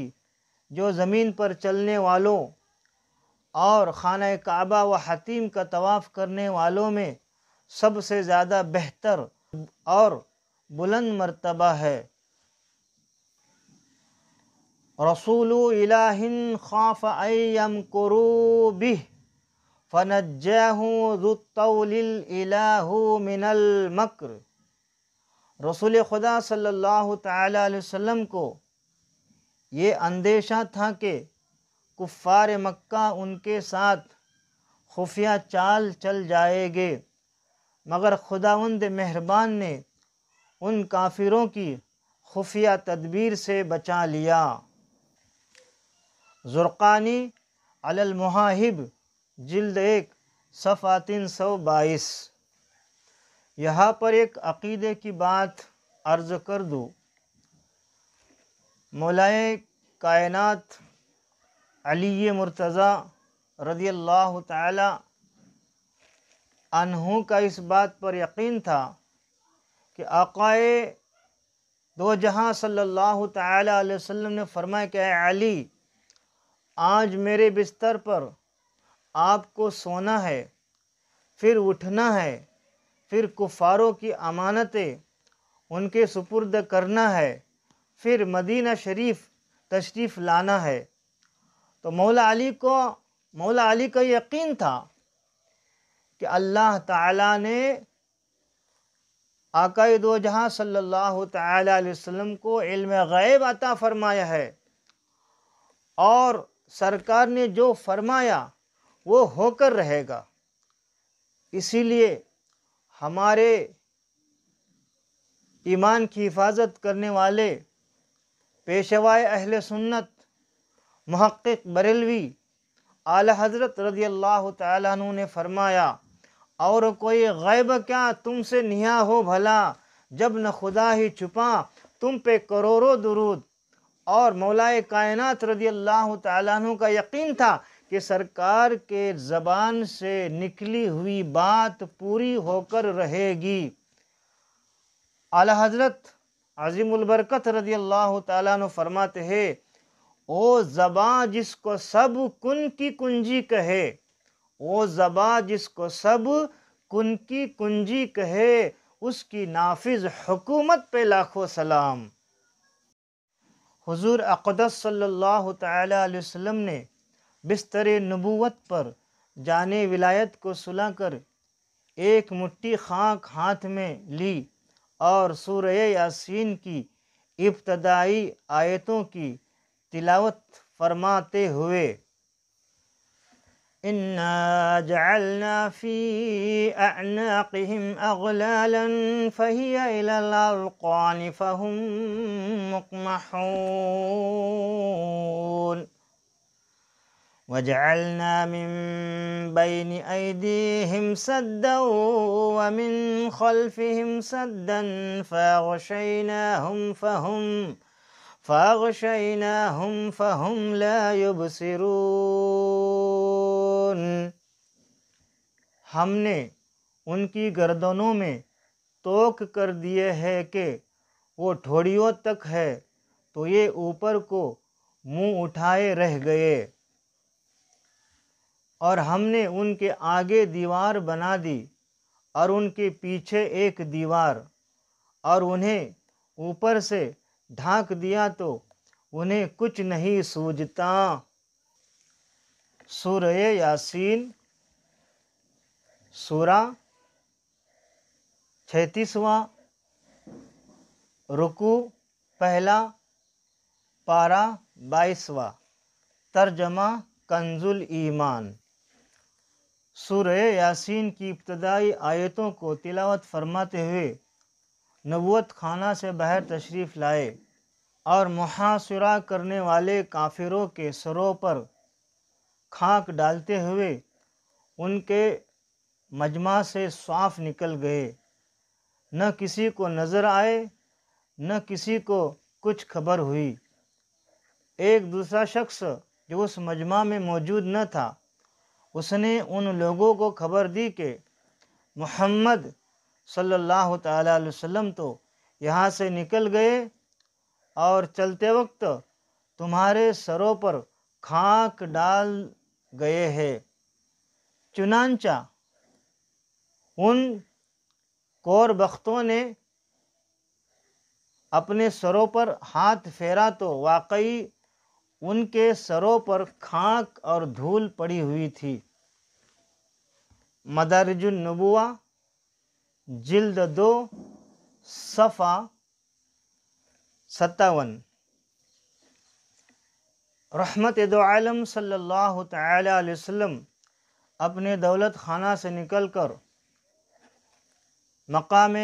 جو زمین پر چلنے والوں اور خانہ کعبہ و حتیم کا طواف کرنے والوں میں سب سے زیادہ بہتر اور بلند مرتبہ ہے۔ رسول الہ خاف ان یمکروا بہ فنجاہ ذو الطول الہ من المکر، رسول خدا صلی اللہ تعالی علیہ وسلم کو یہ اندیشہ تھا کہ کفار مکہ ان کے ساتھ خفیہ چال چل جائے گے، مگر خداوند مہربان نے ان کافروں کی خفیہ تدبیر سے بچا لیا۔ زرقانی علی المواہب جلد 1 صفحہ 322۔ یہاں پر ایک عقیدے کی بات عرض کر دوں۔ مولائے کائنات علی مرتضیٰ رضی اللہ تعالی عنہ کا اس بات پر یقین تھا کہ آقائے دو جہاں صلی اللہ تعالی علیہ وسلم نے فرمایا کہ اے علی، آج میرے بستر پر آپ کو سونا ہے، پھر اٹھنا ہے، پھر کفاروں کی امانتیں ان کے سپرد کرنا ہے، پھر مدینہ شریف تشریف لانا ہے۔ تو مولا علی کا یقین تھا کہ اللہ تعالیٰ نے آقائے دو جہاں صلی اللہ تعالی علیہ وسلم کو علم غیب عطا فرمایا ہے، اور سرکار نے جو فرمایا وہ ہو کر رہے گا۔ اسی لیے ہمارے ایمان کی حفاظت کرنے والے پیشوائے اہل سنت محقق بریلوی اعلی حضرت رضی اللہ تعالیٰ عنہ نے فرمایا، اور کوئی غیب کیا تم سے نہا ہو بھلا، جب نہ خدا ہی چھپا تم پہ کروڑوں درود۔ اور مولائے کائنات رضی اللہ تعالیٰ عنہ کا یقین تھا کہ سرکار کے زبان سے نکلی ہوئی بات پوری ہو کر رہے گی۔ اعلی حضرت عظیم البرکت رضی اللہ تعالیٰ عنہ فرماتے ہیں، او زباں جس کو سب کن کی کنجی کہے، او زباں جس کو سب کن کی کنجی کہے، اس کی نافذ حکومت پہ لاکھوں سلام۔ حضور اقدس صلی اللہ تعالی علیہ وسلم نے بستر نبوت پر جان ولایت کو سلا کر ایک مٹھی خاک ہاتھ میں لی اور سورہ یاسین کی ابتدائی آیتوں کی تلاوت فرماتے ہوئے، اِنَّا جَعَلْنَا فِي أَعْنَاقِهِمْ أَغْلَالًا فَهِيَ إِلَى الْأَذْقَانِ فَهُمْ مُقْمَحُونَ وَجَعَلْنَا مِن بَيْنِ أَيْدِيهِمْ سَدًّا وَمِن خَلْفِهِمْ سَدًّا فَأَغْشَيْنَاهُمْ فَهُمْ لَا يُبْصِرُونَ۔ ہم نے ان کی گردنوں میں توق کر دیے ہے کہ وہ ٹھوڑیوں تک ہے، تو یہ اوپر کو منہ اٹھائے رہ گئے، اور ہم نے ان کے آگے دیوار بنا دی اور ان کے پیچھے ایک دیوار، اور انہیں اوپر سے ڈھانک دیا تو انہیں کچھ نہیں سوجھتا۔ سورہ یاسین سورہ 36واں رکوع پہلا پارہ 22واں۔ ترجمہ کنز الایمان۔ سورہ یاسین کی ابتدائی آیتوں کو تلاوت فرماتے ہوئے نبوت خانہ سے باہر تشریف لائے اور محاصرہ کرنے والے کافروں کے سروں پر خاک ڈالتے ہوئے ان کے مجمع سے صاف نکل گئے۔ نہ کسی کو نظر آئے، نہ کسی کو کچھ خبر ہوئی۔ ایک دوسرا شخص جو اس مجمع میں موجود نہ تھا، اس نے ان لوگوں کو خبر دی کہ محمد صلی اللہ تعالیٰ علیہ وسلم تو یہاں سے نکل گئے اور چلتے وقت تمہارے سروں پر خاک ڈال گئے ہیں۔ چنانچہ ان کور بختوں نے اپنے سروں پر ہاتھ پھیرا تو واقعی ان کے سروں پر خاک اور دھول پڑی ہوئی تھی۔ مدارج النبوہ جلد 2 صفحہ 57۔ رحمت دو عالم صلی اللہ تعالی علیہ وسلم اپنے دولت خانہ سے نکل کر مقام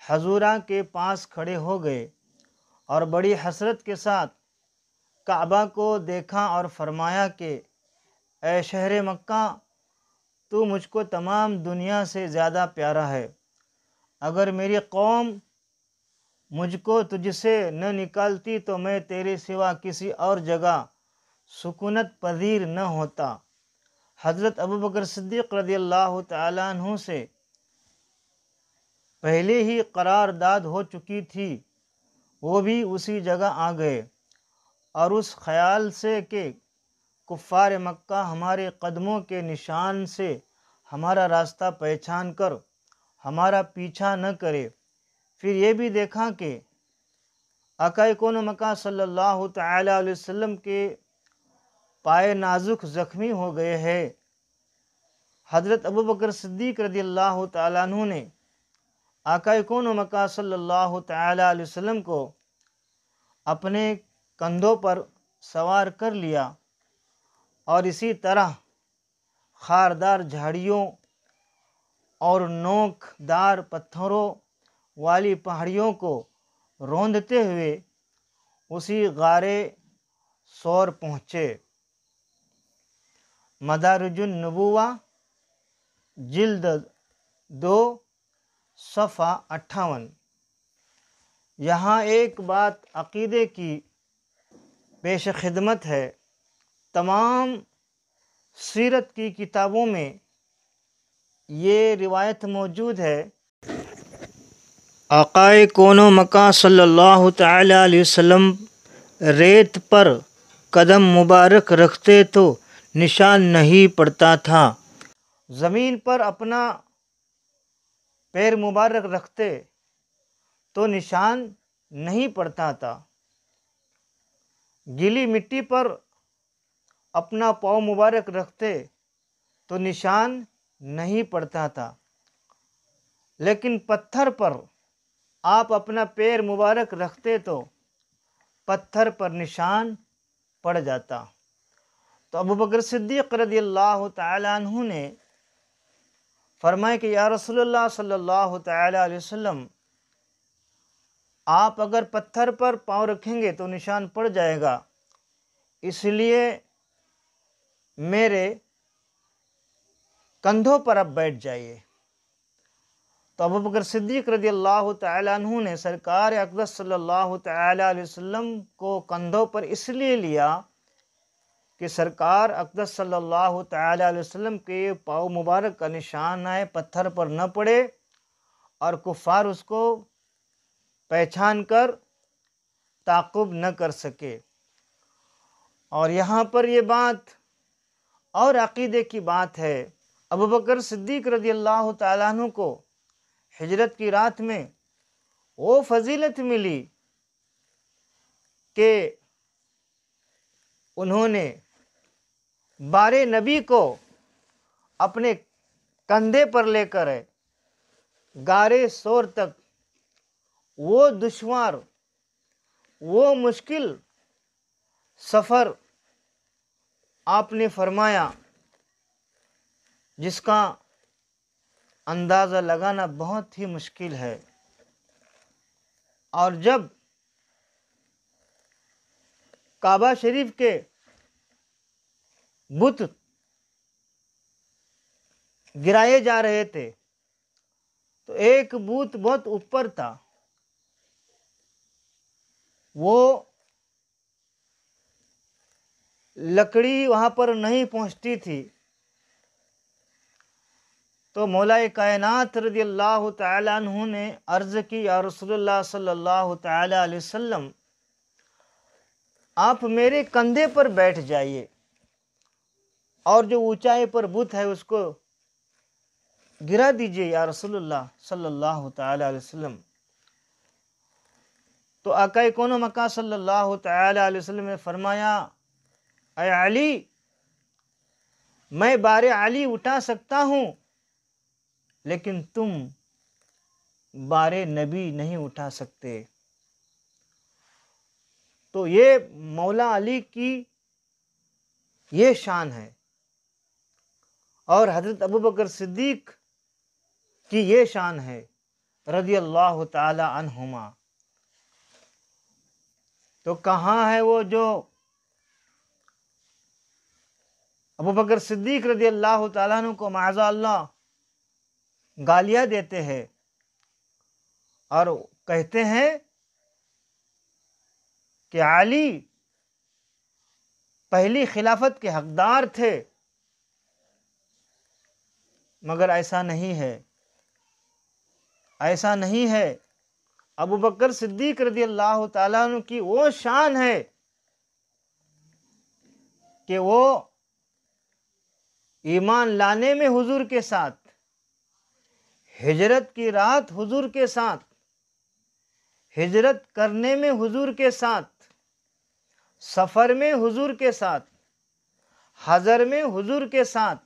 حضورہ کے پاس کھڑے ہو گئے اور بڑی حسرت کے ساتھ کعبہ کو دیکھا اور فرمایا کہ اے شہر مکہ، تو مجھ کو تمام دنیا سے زیادہ پیارا ہے۔ اگر میری قوم مجھ کو تجھ سے نہ نکالتی تو میں تیرے سوا کسی اور جگہ سکونت پذیر نہ ہوتا۔ حضرت ابوبکر صدیق رضی اللہ تعالیٰ عنہ سے پہلے ہی قرارداد ہو چکی تھی، وہ بھی اسی جگہ آ گئے، اور اس خیال سے کہ کفار مکہ ہمارے قدموں کے نشان سے ہمارا راستہ پہچان کر ہمارا پیچھا نہ کرے۔ پھر یہ بھی دیکھا کہ آقا کون مکہ صلی اللہ تعالیٰ علیہ وسلم کے پائے نازک زخمی ہو گئے ہیں۔ حضرت ابوبکر صدیق رضی اللہ تعالیٰ عنہ نے آقا کون مکہ صلی اللہ تعالیٰ علیہ وسلم کو اپنے کندھوں پر سوار کر لیا، اور اسی طرح خاردار جھاڑیوں اور نوک دار پتھروں والی پہاڑیوں کو روندتے ہوئے اسی غار ثور پہنچے۔ مدارج النبوہ جلد 2 صفحہ 58۔ یہاں ایک بات عقیدے کی پیش خدمت ہے۔ تمام سیرت کی کتابوں میں یہ روایت موجود ہے، آقا کون مکہ صلی اللہ تعالیٰ علیہ وسلم ریت پر قدم مبارک رکھتے تو نشان نہیں پڑتا تھا، زمین پر اپنا پیر مبارک رکھتے تو نشان نہیں پڑتا تھا، گیلی مٹی پر اپنا پاؤں مبارک رکھتے تو نشان نہیں پڑتا تھا، لیکن پتھر پر آپ اپنا پیر مبارک رکھتے تو پتھر پر نشان پڑ جاتا۔ تو ابوبکر صدیق رضی اللہ تعالیٰ عنہ نے فرمایا کہ یا رسول اللہ صلی اللہ تعالیٰ علیہ وسلم، آپ اگر پتھر پر پاؤں رکھیں گے تو نشان پڑ جائے گا، اس لیے میرے کندھوں پر اب بیٹھ جائیے۔ تو ابوبکر صدیق رضی اللہ تعالیٰ عنہ نے سرکار اقدس صلی اللہ تعالیٰ علیہ وسلم کو کندھوں پر اس لیے لیا کہ سرکار اقدس صلی اللہ تعالیٰ علیہ وسلم کے پاؤں مبارک کا نشان آئے، پتھر پر نہ پڑے، اور کفار اس کو پہچان کر تعقب نہ کر سکے۔ اور یہاں پر یہ بات اور عقیدے کی بات ہے، ابوبکر صدیق رضی اللہ تعالیٰ عنہ کو ہجرت کی رات میں وہ فضیلت ملی کہ انہوں نے بار نبی کو اپنے کندھے پر لے کر غار ثور تک وہ دشوار، وہ مشکل سفر آپ نے فرمایا جس کا اندازہ لگانا بہت ہی مشکل ہے۔ اور جب کعبہ شریف کے بت گرائے جا رہے تھے تو ایک بت بہت اوپر تھا، وہ لکڑی وہاں پر نہیں پہنچتی تھی، تو مولا کائنات رضی اللہ تعالیٰ عنہ نے عرض کی یا رسول اللہ صلی اللہ تعالیٰ علیہ وسلم، آپ میرے کندھے پر بیٹھ جائیے، اور جو اونچائی پر بت ہے اس کو گرا دیجئے یا رسول اللہ صلی اللہ تعالیٰ علیہ وسلم۔ تو آقا کون مکہ صلی اللہ تعالیٰ علیہ وسلم نے فرمایا اے علی، میں بار علی اٹھا سکتا ہوں، لیکن تم بار نبی نہیں اٹھا سکتے۔ تو یہ مولا علی کی یہ شان ہے، اور حضرت ابوبکر صدیق کی یہ شان ہے رضی اللہ تعالی عنہما۔ تو کہاں ہے وہ جو ابو بکر صدیق رضی اللہ تعالیٰ عنہ کو معاذ اللہ گالیاں دیتے ہیں اور کہتے ہیں کہ علی پہلی خلافت کے حقدار تھے، مگر ایسا نہیں ہے، ایسا نہیں ہے۔ ابو بکر صدیق رضی اللہ تعالیٰ عنہ کی وہ شان ہے کہ وہ ایمان لانے میں حضور کے ساتھ، ہجرت کی رات حضور کے ساتھ، ہجرت کرنے میں حضور کے ساتھ، سفر میں حضور کے ساتھ، حضر میں حضور کے ساتھ،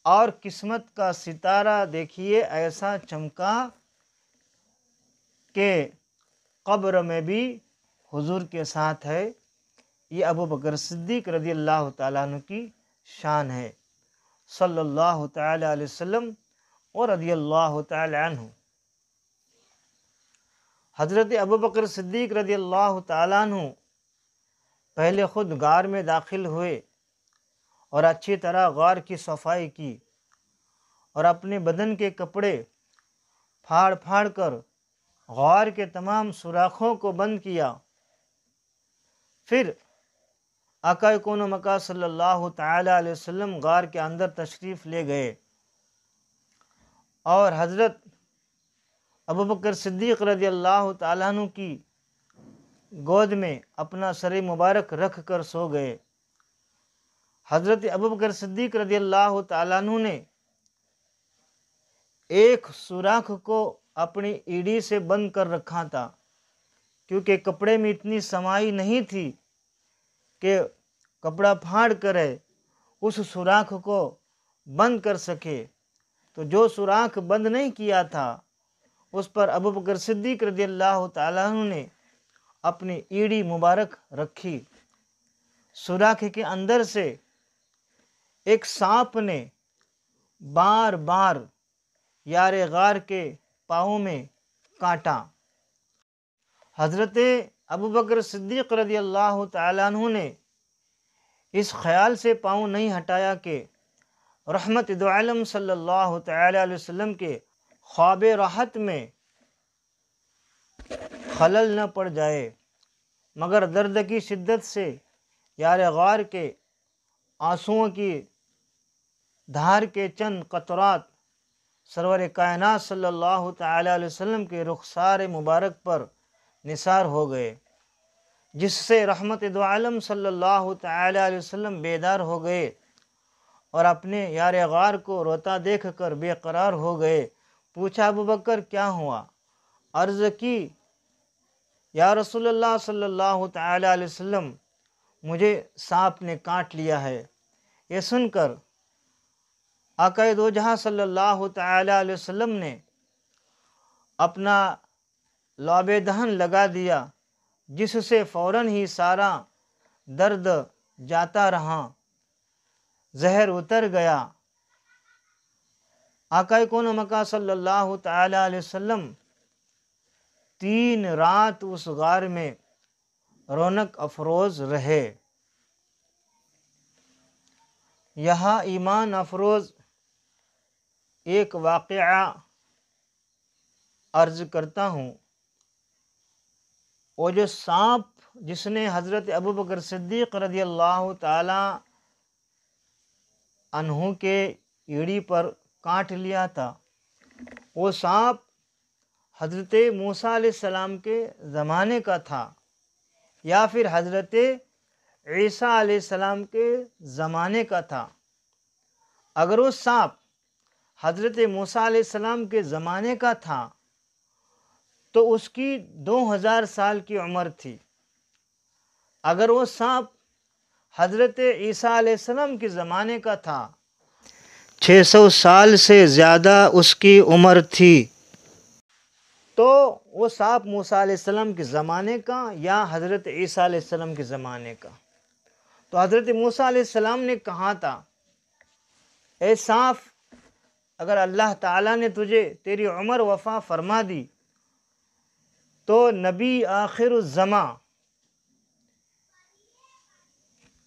اور قسمت کا ستارہ دیکھیے ایسا چمکا کہ قبر میں بھی حضور کے ساتھ ہے۔ یہ ابو بکر صدیق رضی اللہ تعالیٰ عنہ کی شان ہے، صلی اللہ تعالی علیہ وسلم اور رضی اللہ تعالی عنہ۔ حضرت ابو بکر صدیق رضی اللہ تعالیٰ عنہ پہلے خود غار میں داخل ہوئے اور اچھی طرح غار کی صفائی کی اور اپنے بدن کے کپڑے پھاڑ پھاڑ کر غار کے تمام سوراخوں کو بند کیا۔ پھر آقا کون و مکان صلی اللہ تعالی علیہ وسلم غار کے اندر تشریف لے گئے اور حضرت ابو بکر صدیق رضی اللہ تعالیٰ عنہ کی گود میں اپنا سر مبارک رکھ کر سو گئے۔ حضرت ابو بکر صدیق رضی اللہ تعالیٰ عنہ نے ایک سوراخ کو اپنی ایڑی سے بند کر رکھا تھا، کیونکہ کپڑے میں اتنی سمائی نہیں تھی کہ کپڑا پھاڑ کر اس سوراخ کو بند کر سکے۔ تو جو سوراخ بند نہیں کیا تھا اس پر ابو بکر صدیق رضی اللہ تعالیٰ عنہ نے اپنی ایڑی مبارک رکھی۔ سوراخ کے اندر سے ایک سانپ نے بار بار یار غار کے پاؤں میں کاٹا۔ حضرت ابو بکر صدیق رضی اللہ تعالیٰ عنہ نے اس خیال سے پاؤں نہیں ہٹایا کہ رحمت دو عالم صلی اللہ تعالی علیہ وسلم کے خواب راحت میں خلل نہ پڑ جائے، مگر درد کی شدت سے یار غار کے آنسوؤں کی دھار کے چند قطرات سرور کائنات صلی اللہ تعالی علیہ وسلم کے رخسار مبارک پر نثار ہو گئے، جس سے رحمت دو عالم صلی اللہ تعالی علیہ وسلم بیدار ہو گئے اور اپنے یار غار کو روتا دیکھ کر بے قرار ہو گئے۔ پوچھا ابو بکر کیا ہوا؟ عرض کی یا رسول اللہ صلی اللہ تعالی علیہ وسلم مجھے سانپ نے کاٹ لیا ہے۔ یہ سن کر آقا دو جہاں صلی اللہ تعالی علیہ وسلم نے اپنا لعب دہن لگا دیا، جس سے فوراً ہی سارا درد جاتا رہا، زہر اتر گیا۔ آقا کون و مکان صلی اللہ تعالی علیہ وسلم 3 رات اس غار میں رونق افروز رہے۔ یہاں ایمان افروز ایک واقعہ عرض کرتا ہوں۔ وہ جو سانپ جس نے حضرت ابو بکر صدیق رضی اللہ تعالی عنہ کے ایڑی پر کاٹ لیا تھا، وہ سانپ حضرت موسیٰ علیہ السلام کے زمانے کا تھا یا پھر حضرت عیسیٰ علیہ السلام کے زمانے کا تھا۔ اگر وہ سانپ حضرت موسیٰ علیہ السلام کے زمانے کا تھا تو اس کی 2000 سال کی عمر تھی۔ اگر وہ سانپ حضرت عیسیٰ علیہ السلام کے زمانے کا تھا 600 سال سے زیادہ اس کی عمر تھی۔ تو وہ سانپ موسیٰ علیہ السلام کے زمانے کا یا حضرت عیسیٰ علیہ السلام کے زمانے کا؟ تو حضرت موسیٰ علیہ السلام نے کہا تھا اے سانپ، اگر اللہ تعالیٰ نے تجھے تیری عمر وفا فرما دی تو نبی آخر الزماں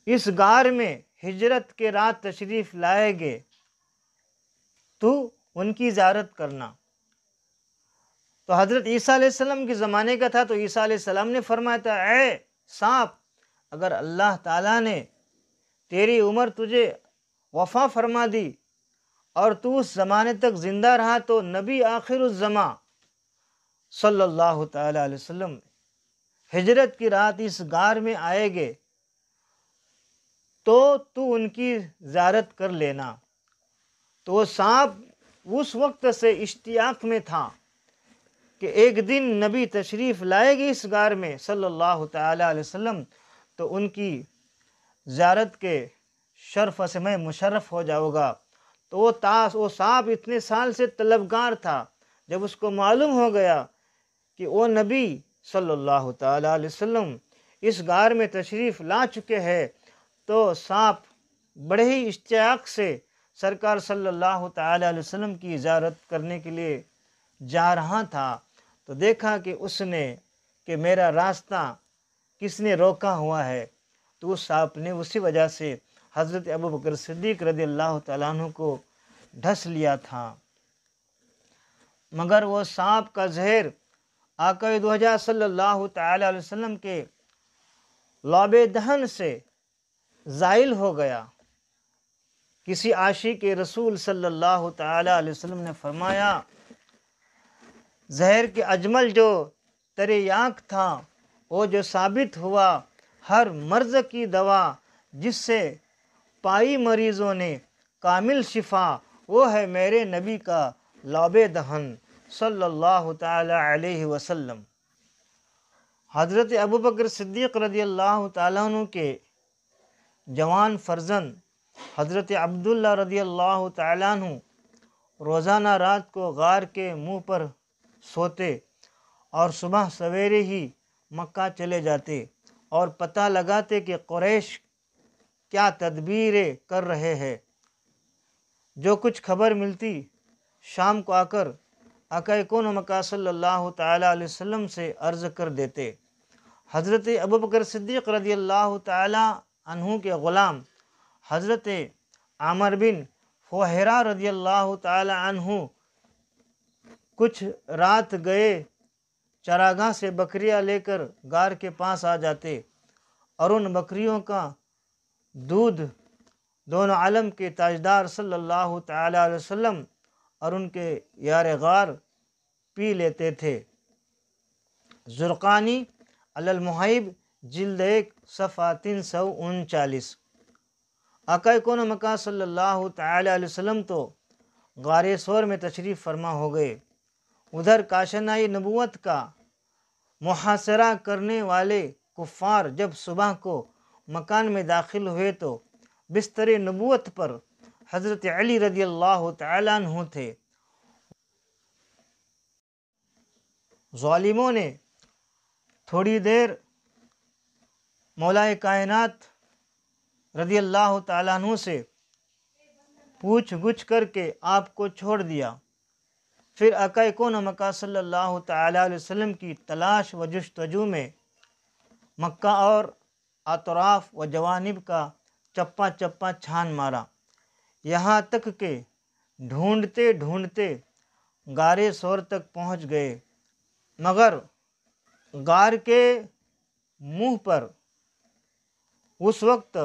اس غار میں ہجرت کے رات تشریف لائے گے، تو ان کی زیارت کرنا۔ تو حضرت عیسیٰ علیہ السلام کے زمانے کا تھا، تو عیسیٰ علیہ السلام نے فرمایا تھا، اے سانپ، اگر اللہ تعالیٰ نے تیری عمر تجھے وفا فرما دی اور تو اس زمانے تک زندہ رہا، تو نبی آخر الزماں صلی اللہ تعالیٰ علیہ وسلم ہجرت کی رات اس غار میں آئے گے، تو ان کی زیارت کر لینا۔ تو وہ سانپ اس وقت سے اشتیاق میں تھا کہ ایک دن نبی تشریف لائے گی اس غار میں صلی اللہ تعالیٰ علیہ وسلم، تو ان کی زیارت کے شرف سے میں مشرف ہو جاؤں گا۔ تو وہ سانپ اتنے سال سے طلبگار تھا، جب اس کو معلوم ہو گیا کہ وہ نبی صلی اللہ تعالیٰ علیہ وسلم اس غار میں تشریف لا چکے ہیں، تو سانپ بڑے ہی اشتیاق سے سرکار صلی اللہ تعالیٰ علیہ وسلم کی زیارت کرنے کے لیے جا رہا تھا۔ تو دیکھا کہ اس نے کہ میرا راستہ کس نے روکا ہوا ہے، تو اس سانپ نے اسی وجہ سے حضرت ابوبکر صدیق رضی اللہ تعالیٰ عنہ کو ڈھس لیا تھا۔ مگر وہ سانپ کا زہر آقا دو جہاں صلی اللہ تعالیٰ علیہ وسلم کے لعاب دہن سے زائل ہو گیا۔ کسی عاشق رسول صلی اللہ تعالیٰ علیہ وسلم نے فرمایا، زہر کے اجمل جو تریاک تھا، وہ جو ثابت ہوا ہر مرض کی دوا، جس سے پائی مریضوں نے کامل شفا، وہ ہے میرے نبی کا لعاب دہن صلی اللہ تعالیٰ علیہ وسلم۔ حضرت ابوبکر صدیق رضی اللہ تعالیٰ عنہ کے جوان فرزند حضرت عبداللہ رضی اللہ تعالیٰ عنہ روزانہ رات کو غار کے منہ پر سوتے اور صبح سویرے ہی مکہ چلے جاتے اور پتہ لگاتے کہ قریش کیا تدبیریں کر رہے ہیں۔ جو کچھ خبر ملتی شام کو آ کر آقا کون و مکان صلی اللہ تعالیٰ علیہ وسلم سے عرض کر دیتے۔ حضرت ابوبکر صدیق رضی اللہ تعالیٰ عنہ کے غلام حضرت عامر بن فہیرہ رضی اللہ تعالیٰ عنہ کچھ رات گئے چراگاہ سے بکریاں لے کر غار کے پاس آ جاتے اور ان بکریوں کا دودھ دونوں عالم کے تاجدار صلی اللہ تعالیٰ علیہ وسلم اور ان کے یار غار پی لیتے تھے۔ زرقانی علی المحیب جلد 1 صفحہ 339۔ آقا کون و مکان صلی اللہ تعالیٰ علیہ وسلم تو غار ثور میں تشریف فرما ہو گئے۔ ادھر کاشانۂ نبوت کا محاصرہ کرنے والے کفار جب صبح کو مکان میں داخل ہوئے تو بستر نبوت پر حضرت علی رضی اللہ تعالیٰ عنہ تھے۔ ظالموں نے تھوڑی دیر مولا کائنات رضی اللہ تعالیٰ عنہ سے پوچھ گچھ کر کے آپ کو چھوڑ دیا۔ پھر آقا کون و مکان صلی اللہ تعالیٰ علیہ وسلم کی تلاش و جستجو میں مکہ اور اطراف و جوانب کا چپا چپا چھان مارا، یہاں تک کہ ڈھونڈتے ڈھونڈتے غار ثور تک پہنچ گئے، مگر غار کے منہ پر اس وقت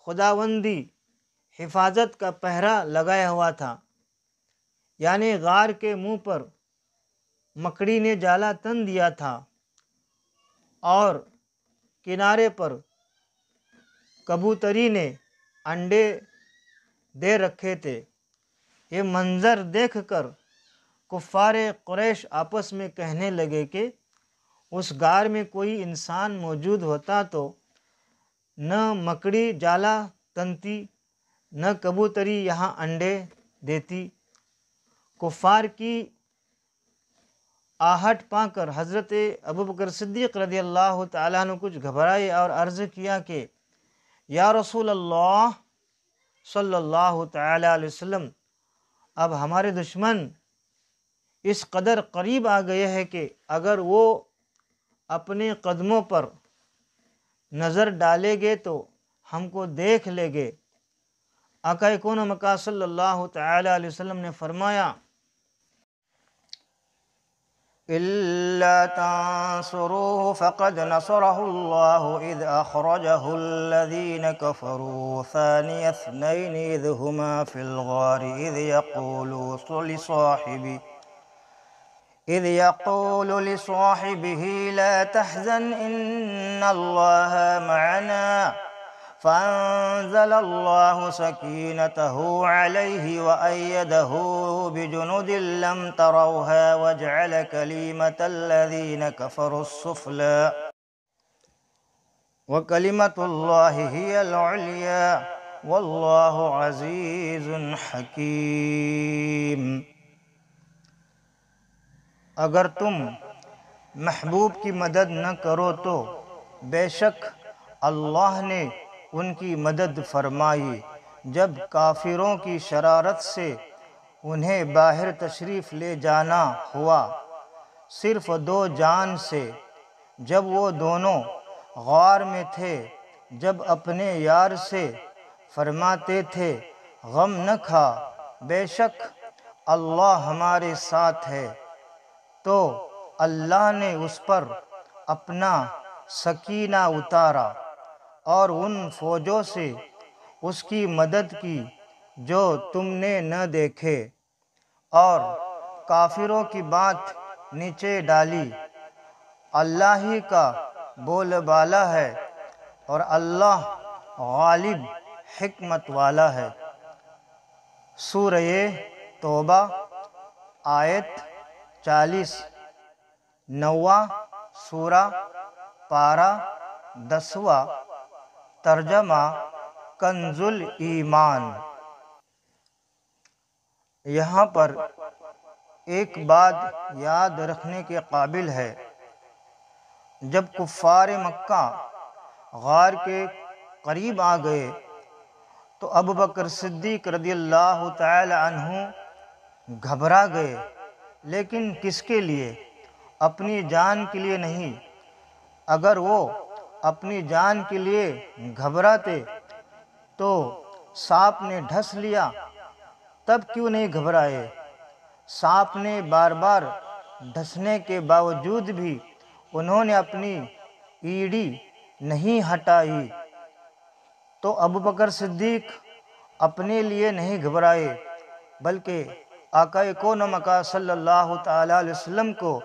خداوندی حفاظت کا پہرا لگایا ہوا تھا، یعنی غار کے منہ پر مکڑی نے جالا تن دیا تھا اور کنارے پر کبوتری نے انڈے دے رکھے تھے۔ یہ منظر دیکھ کر کفار قریش آپس میں کہنے لگے کہ اس غار میں کوئی انسان موجود ہوتا تو نہ مکڑی جالا تنتی نہ کبوتری یہاں انڈے دیتی۔ کفار کی آہٹ پا کر حضرت ابوبکر صدیق رضی اللہ تعالیٰ عنہ کچھ گھبرائے اور عرض کیا کہ یا رسول اللہ صلی اللہ تعالیٰ علیہ وسلم، اب ہمارے دشمن اس قدر قریب آ گئے ہیں کہ اگر وہ اپنے قدموں پر نظر ڈالے گے تو ہم کو دیکھ لے گے۔ آقا کون مکہ صلی اللہ تعالی علیہ وسلم نے فرمایا إلا تنصروه فقد نصره الله إذ أخرجه الذين كفروا ثاني اثنين إذ هما في الغار إذ يقول لصاحبه لا تحزن إن الله معنا فأنزل الله سكينته عليه وأيده بجنود لم تروها وجعل كلمة الذين كفروا السفلى وكلمة الله هي العليا والله عزيز حكيم۔ اگر تم محبوب کی مدد نہ کرو تو بے شک اللہ نے ان کی مدد فرمائی جب کافروں کی شرارت سے انہیں باہر تشریف لے جانا ہوا صرف 2 جان سے، جب وہ دونوں غار میں تھے، جب اپنے یار سے فرماتے تھے غم نہ کھا، بے شک اللہ ہمارے ساتھ ہے، تو اللہ نے اس پر اپنا سکینہ اتارا اور ان فوجوں سے اس کی مدد کی جو تم نے نہ دیکھے، اور کافروں کی بات نیچے ڈالی۔ اللہ ہی کا بول بالا ہے اور اللہ غالب حکمت والا ہے۔ سورہ توبہ آیت 40، 9واں سورہ، پارہ 10واں، ترجمہ کنز الایمان۔ یہاں پر ایک بات یاد رکھنے کے قابل ہے، جب کفار مکہ غار کے قریب آ گئے تو ابوبکر صدیق رضی اللہ تعالی عنہ گھبرا گئے، لیکن کس کے لیے؟ اپنی جان کے لیے نہیں۔ اگر وہ اپنی جان کے لیے گھبراتے تو سانپ نے ڈس لیا، تب کیوں نہیں گھبرائے؟ سانپ نے بار بار ڈسنے کے باوجود بھی انہوں نے اپنی ایڑی نہیں ہٹائی، تو ابوبکر صدیق اپنے لیے نہیں گھبرائے بلکہ آقا کون مکہ صلی اللہ تعالی علیہ وسلم کو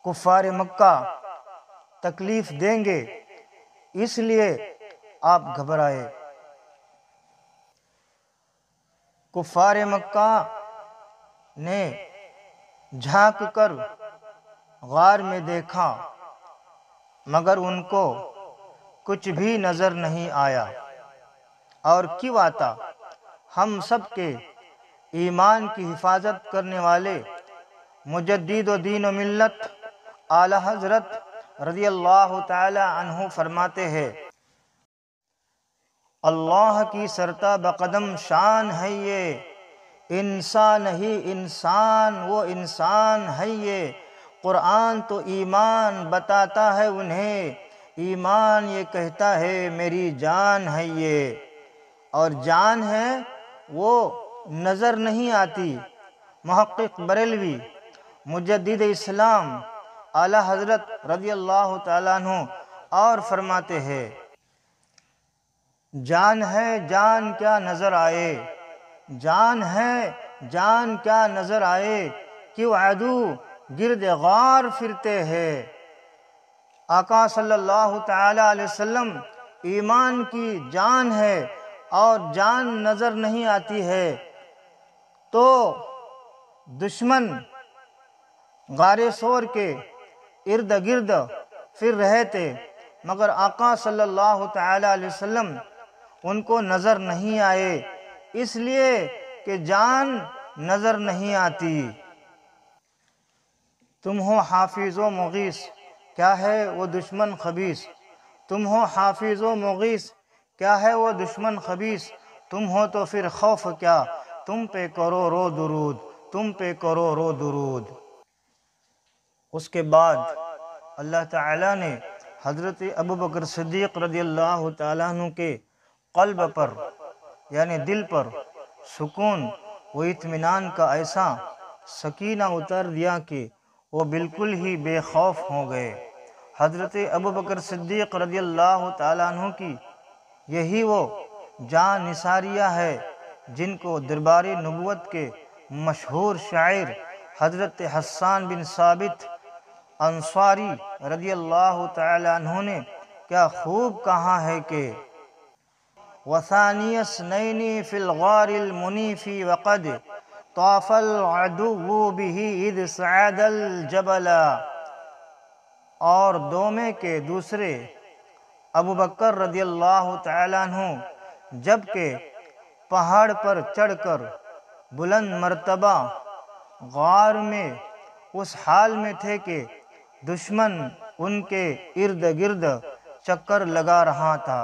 کفار مکہ تکلیف دیں گے اس لیے آپ گھبرائے۔ کفار مکہ نے جھانک کر غار میں دیکھا مگر ان کو کچھ بھی نظر نہیں آیا، اور کیوں آتا؟ ہم سب کے ایمان کی حفاظت کرنے والے مجدد و دین و ملت اعلی حضرت رضی اللہ تعالی عنہ فرماتے ہیں اللہ کی سرتا بقدم شان ہے یہ، انسان ہی انسان وہ انسان ہے یہ، قرآن تو ایمان بتاتا ہے انہیں، ایمان یہ کہتا ہے میری جان ہے یہ، اور جان ہے وہ نظر نہیں آتی۔ محقق بریلوی مجدد اسلام اعلی حضرت رضی اللہ تعالیٰ عنہ اور فرماتے ہیں جان ہے جان کیا نظر آئے، جان ہے جان کیا نظر آئے، کیوں عدو گرد غار پھرتے ہیں۔ آقا صلی اللہ تعالی علیہ وسلم ایمان کی جان ہے اور جان نظر نہیں آتی ہے، تو دشمن غار ثور کے ارد گرد پھر رہے تھے، مگر آقا صلی اللہ تعالی علیہ وسلم ان کو نظر نہیں آئے، اس لیے کہ جان نظر نہیں آتی۔ تم ہو حافظ و مغیث، کیا ہے وہ دشمن خبیث، تم ہو حافظ و مغیث، کیا ہے وہ دشمن خبیث، تم ہو تو پھر خوف کیا، تم پہ کرو رو درود، تم پہ کرو رو درود۔ اس کے بعد اللہ تعالیٰ نے حضرت ابوبکر صدیق رضی اللہ تعالیٰ عنہ کے قلب پر یعنی دل پر سکون و اطمینان کا ایسا سکینہ اتار دیا کہ وہ بالکل ہی بے خوف ہو گئے۔ حضرت ابوبکر صدیق رضی اللہ تعالیٰ عنہ کی یہی وہ جان نثاریہ ہے جن کو دربار نبوت کے مشہور شاعر حضرت حسان بن ثابت انصاری رضی اللہ تعالیٰ عنہ نے کیا خوب کہا ہے کہ وَثَانِيَ اثْنَيْنِ فِي الْغَارِ الْمُنِيفِ وَقَدْ طَافَ الْعَدُوُّ بِهِ إِذْ صَعَدَ الْجَبَلَ، اور دومے کے دوسرے ابوبکر رضی اللہ تعالیٰ عنہ جب کہ پہاڑ پر چڑھ کر بلند مرتبہ غار میں اس حال میں تھے کہ دشمن ان کے ارد گرد چکر لگا رہا تھا۔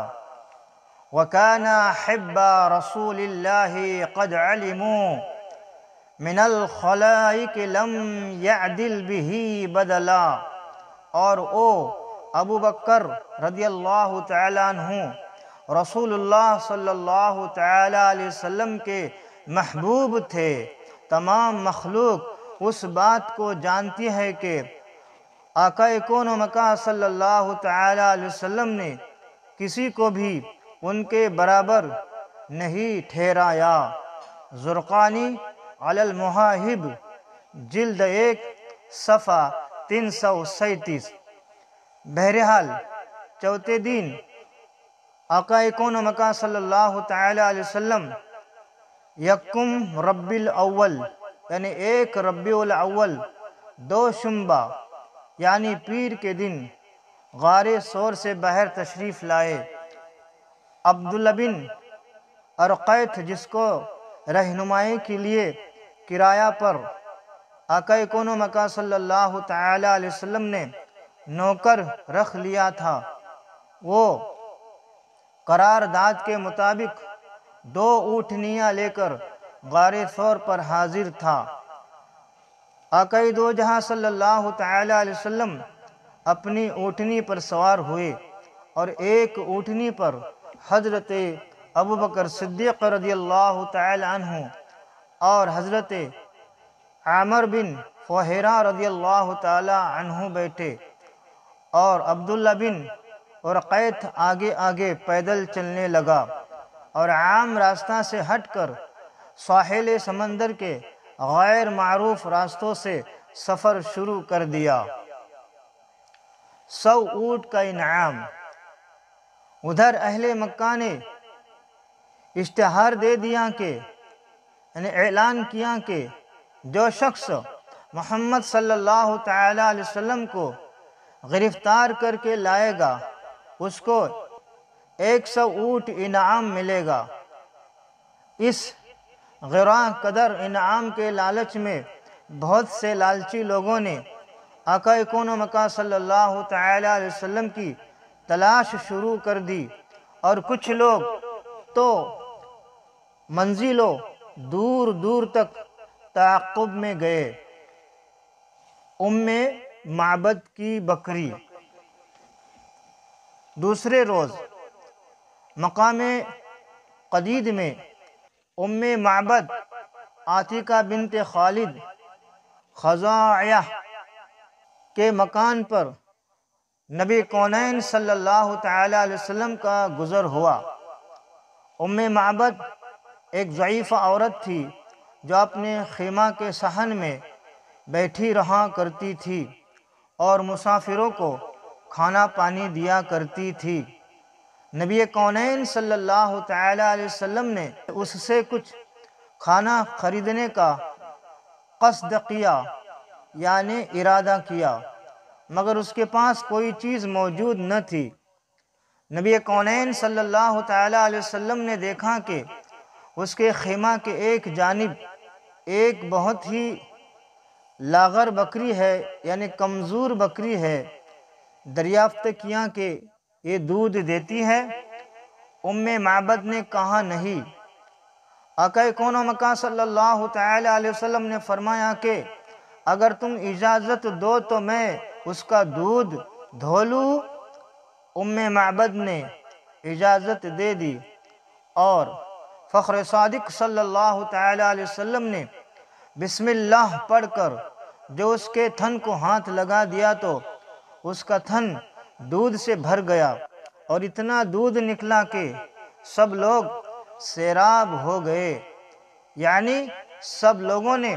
وَكَانَ أَحِبَّ رَسُولِ اللَّهِ قَدْ عَلِمُوا مِنَ الْخَلَائِقِ لَمْ يَعْدِلْ بِهِ بَدَلًا، اور ابو بکر رضی اللہ تعالیٰ عنہ رسول اللہ صلی اللہ تعالیٰ علیہ وسلم کے محبوب تھے۔ تمام مخلوق اس بات کو جانتی ہے کہ آقا کون و مکان صلی اللہ تعالیٰ علیہ وسلم نے کسی کو بھی ان کے برابر نہیں ٹھہرایا۔ زرقانی علی المواہب جلد 1 صفحہ 337۔ بہرحال چوتھے دن آقا کون و مکان صلی اللہ تعالیٰ علیہ وسلم یکم ربیع الاول یعنی 1 ربیع الاول 2 شنبہ یعنی پیر کے دن غار ثور سے باہر تشریف لائے۔ عبداللہ بن ارقیت جس کو رہنمائی کے لیے کرایہ پر آقا کون و مکان صلی اللہ تعالیٰ علیہ وسلم نے نوکر رکھ لیا تھا، وہ قرارداد کے مطابق 2 اونٹنیاں لے کر غار ثور پر حاضر تھا۔ آقا دو جہاں صلی اللہ تعالیٰ علیہ وسلم اپنی اونٹنی پر سوار ہوئے اور ایک اونٹنی پر حضرت ابوبکر صدیق رضی اللہ تعالیٰ عنہ اور حضرت عامر بن فہیرہ رضی اللہ تعالیٰ عنہ بیٹھے، اور عبداللہ بن ارقیت آگے آگے پیدل چلنے لگا اور عام راستہ سے ہٹ کر ساحل سمندر کے غیر معروف راستوں سے سفر شروع کر دیا۔ 100 اونٹ کا انعام۔ ادھر اہل مکہ نے اشتہار دے دیا کہ یعنی اعلان کیا کہ جو شخص محمد صلی اللہ تعالیٰ علیہ وسلم کو گرفتار کر کے لائے گا اس کو 100 اونٹ انعام ملے گا۔ اس غراں قدر انعام کے لالچ میں بہت سے لالچی لوگوں نے آقا کون و مکان صلی اللہ تعالیٰ علیہ وسلم کی تلاش شروع کر دی، اور کچھ لوگ تو منزلوں دور دور تک تعاقب میں گئے۔ ام معبد کی بکری۔ دوسرے روز مقام قدید میں ام معبد عاتقہ بنت خالد خزاعیہ کے مکان پر نبی کونین صلی اللہ تعالیٰ علیہ وسلم کا گزر ہوا۔ ام معبد ایک ضعیف عورت تھی جو اپنے خیمہ کے صحن میں بیٹھی رہا کرتی تھی اور مسافروں کو کھانا پانی دیا کرتی تھی۔ نبی کونین صلی اللہ تعالیٰ علیہ وسلم نے اس سے کچھ کھانا خریدنے کا قصد کیا یعنی ارادہ کیا، مگر اس کے پاس کوئی چیز موجود نہ تھی۔ نبی کونین صلی اللہ تعالیٰ علیہ وسلم نے دیکھا کہ اس کے خیمہ کے ایک جانب ایک بہت ہی لاغر بکری ہے یعنی کمزور بکری ہے۔ دریافت کیا کہ یہ دودھ دیتی ہے؟ ام معبد نے کہا نہیں۔ آقا کون و مکان صلی اللہ تعالیٰ علیہ وسلم نے فرمایا کہ اگر تم اجازت دو تو میں اس کا دودھ دھو لوں۔ ام معبد نے اجازت دے دی اور فخر صادق صلی اللہ تعالی علیہ وسلم نے بسم اللہ پڑھ کر جو اس کے تھن کو ہاتھ لگا دیا تو اس کا تھن دودھ سے بھر گیا اور اتنا دودھ نکلا کہ سب لوگ سیراب ہو گئے، یعنی سب لوگوں نے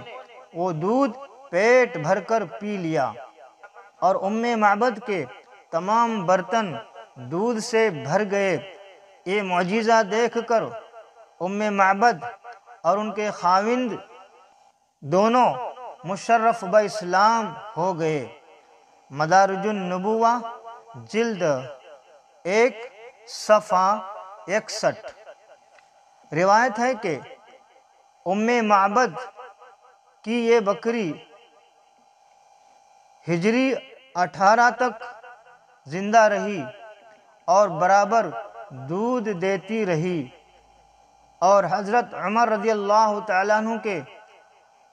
وہ دودھ پیٹ بھر کر پی لیا، اور ام معبد کے تمام برتن دودھ سے بھر گئے۔ یہ معجزہ دیکھ کر ام معبد اور ان کے خاوند دونوں مشرف اسلام ہو گئے۔ مدارج النبوہ جلد 1 صفحہ 61۔ روایت ہے کہ ام معبد کی یہ بکری ہجری 18 تک زندہ رہی اور برابر دودھ دیتی رہی، اور حضرت عمر رضی اللہ تعالیٰ عنہ کے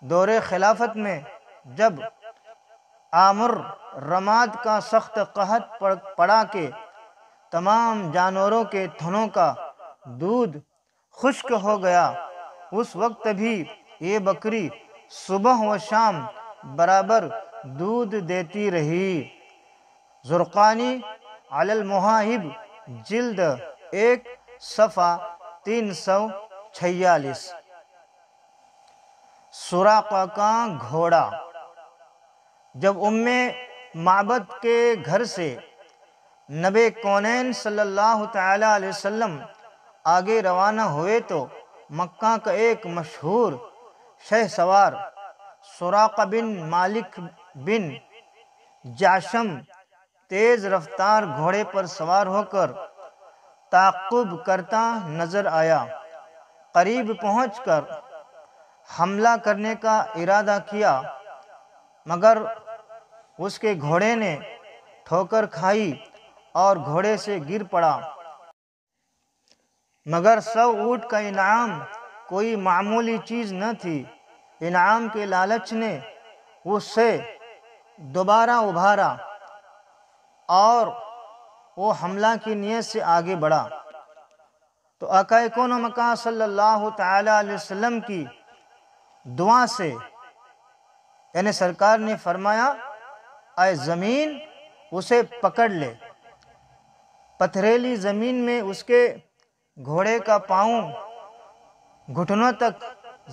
دور خلافت میں جب آمر رماد کا سخت قحط پڑا کہ تمام جانوروں کے تھنوں کا دودھ خشک ہو گیا، اس وقت بھی یہ بکری صبح و شام برابر دودھ دیتی رہی۔ زرقانی علی المواہب جلد 1 صفحہ 346۔ سراقہ کا گھوڑا۔ جب ام معبد کے گھر سے نبی کونین صلی اللہ تعالی علیہ وسلم آگے روانہ ہوئے تو مکہ کا ایک مشہور شہ سوار سراقہ بن مالک بن جعشم تیز رفتار گھوڑے پر سوار ہو کر تعقب کرتا نظر آیا۔ قریب پہنچ کر حملہ کرنے کا ارادہ کیا، مگر اس کے گھوڑے نے ٹھوکر کھائی اور گھوڑے سے گر پڑا، مگر 100 اونٹ کا انعام کوئی معمولی چیز نہ تھی۔ انعام کے لالچ نے اسے دوبارہ ابھارا اور وہ حملہ کی نیت سے آگے بڑھا تو آقا کون و مکان صلی اللہ تعالی علیہ وسلم کی دعا سے یعنی سرکار نے فرمایا اے زمین اسے پکڑ لے۔ پتھریلی زمین میں اس کے گھوڑے کا پاؤں گھٹنوں تک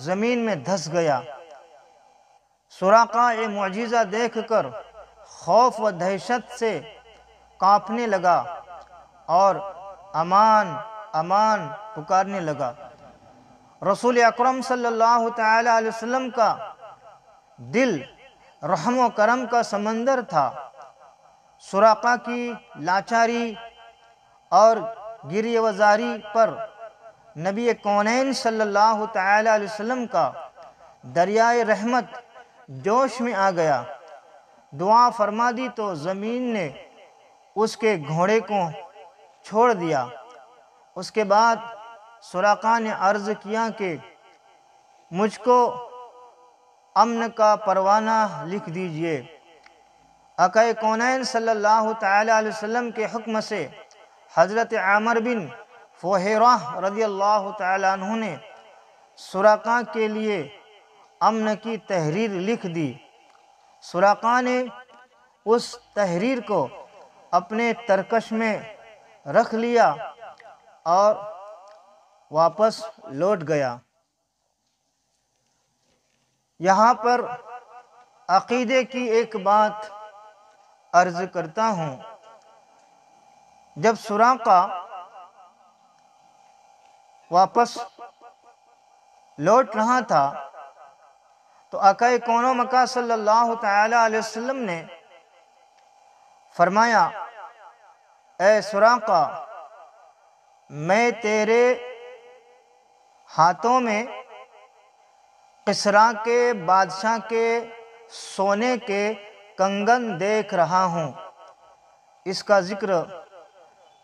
زمین میں دھس گیا۔ سراقہ یہ معجزہ دیکھ کر خوف و دہشت سے کانپنے لگا اور امان امان پکارنے لگا۔ رسول اکرم صلی اللہ تعالی علیہ وسلم کا دل رحم و کرم کا سمندر تھا۔ سراقہ کی لاچاری اور گریہ وزاری پر نبی کونین صلی اللہ تعالی علیہ وسلم کا دریائے رحمت جوش میں آ گیا۔ دعا فرما دی تو زمین نے اس کے گھوڑے کو چھوڑ دیا۔ اس کے بعد سراقہ نے عرض کیا کہ مجھ کو امن کا پروانہ لکھ دیجئے۔ آقا کونین صلی اللہ تعالی علیہ وسلم کے حکم سے حضرت عامر بن فہیرہ رضی اللہ تعالی عنہ نے سراقہ کے لیے امن کی تحریر لکھ دی۔ سراقہ نے اس تحریر کو اپنے ترکش میں رکھ لیا اور واپس لوٹ گیا۔ یہاں پر عقیدے کی ایک بات عرض کرتا ہوں۔ جب سراقہ واپس لوٹ رہا تھا تو آقا کون و مکان صلی اللہ تعالی علیہ وسلم نے فرمایا اے سراقہ میں تیرے ہاتھوں میں کسریٰ کے بادشاہ کے سونے کے کنگن دیکھ رہا ہوں۔ اس کا ذکر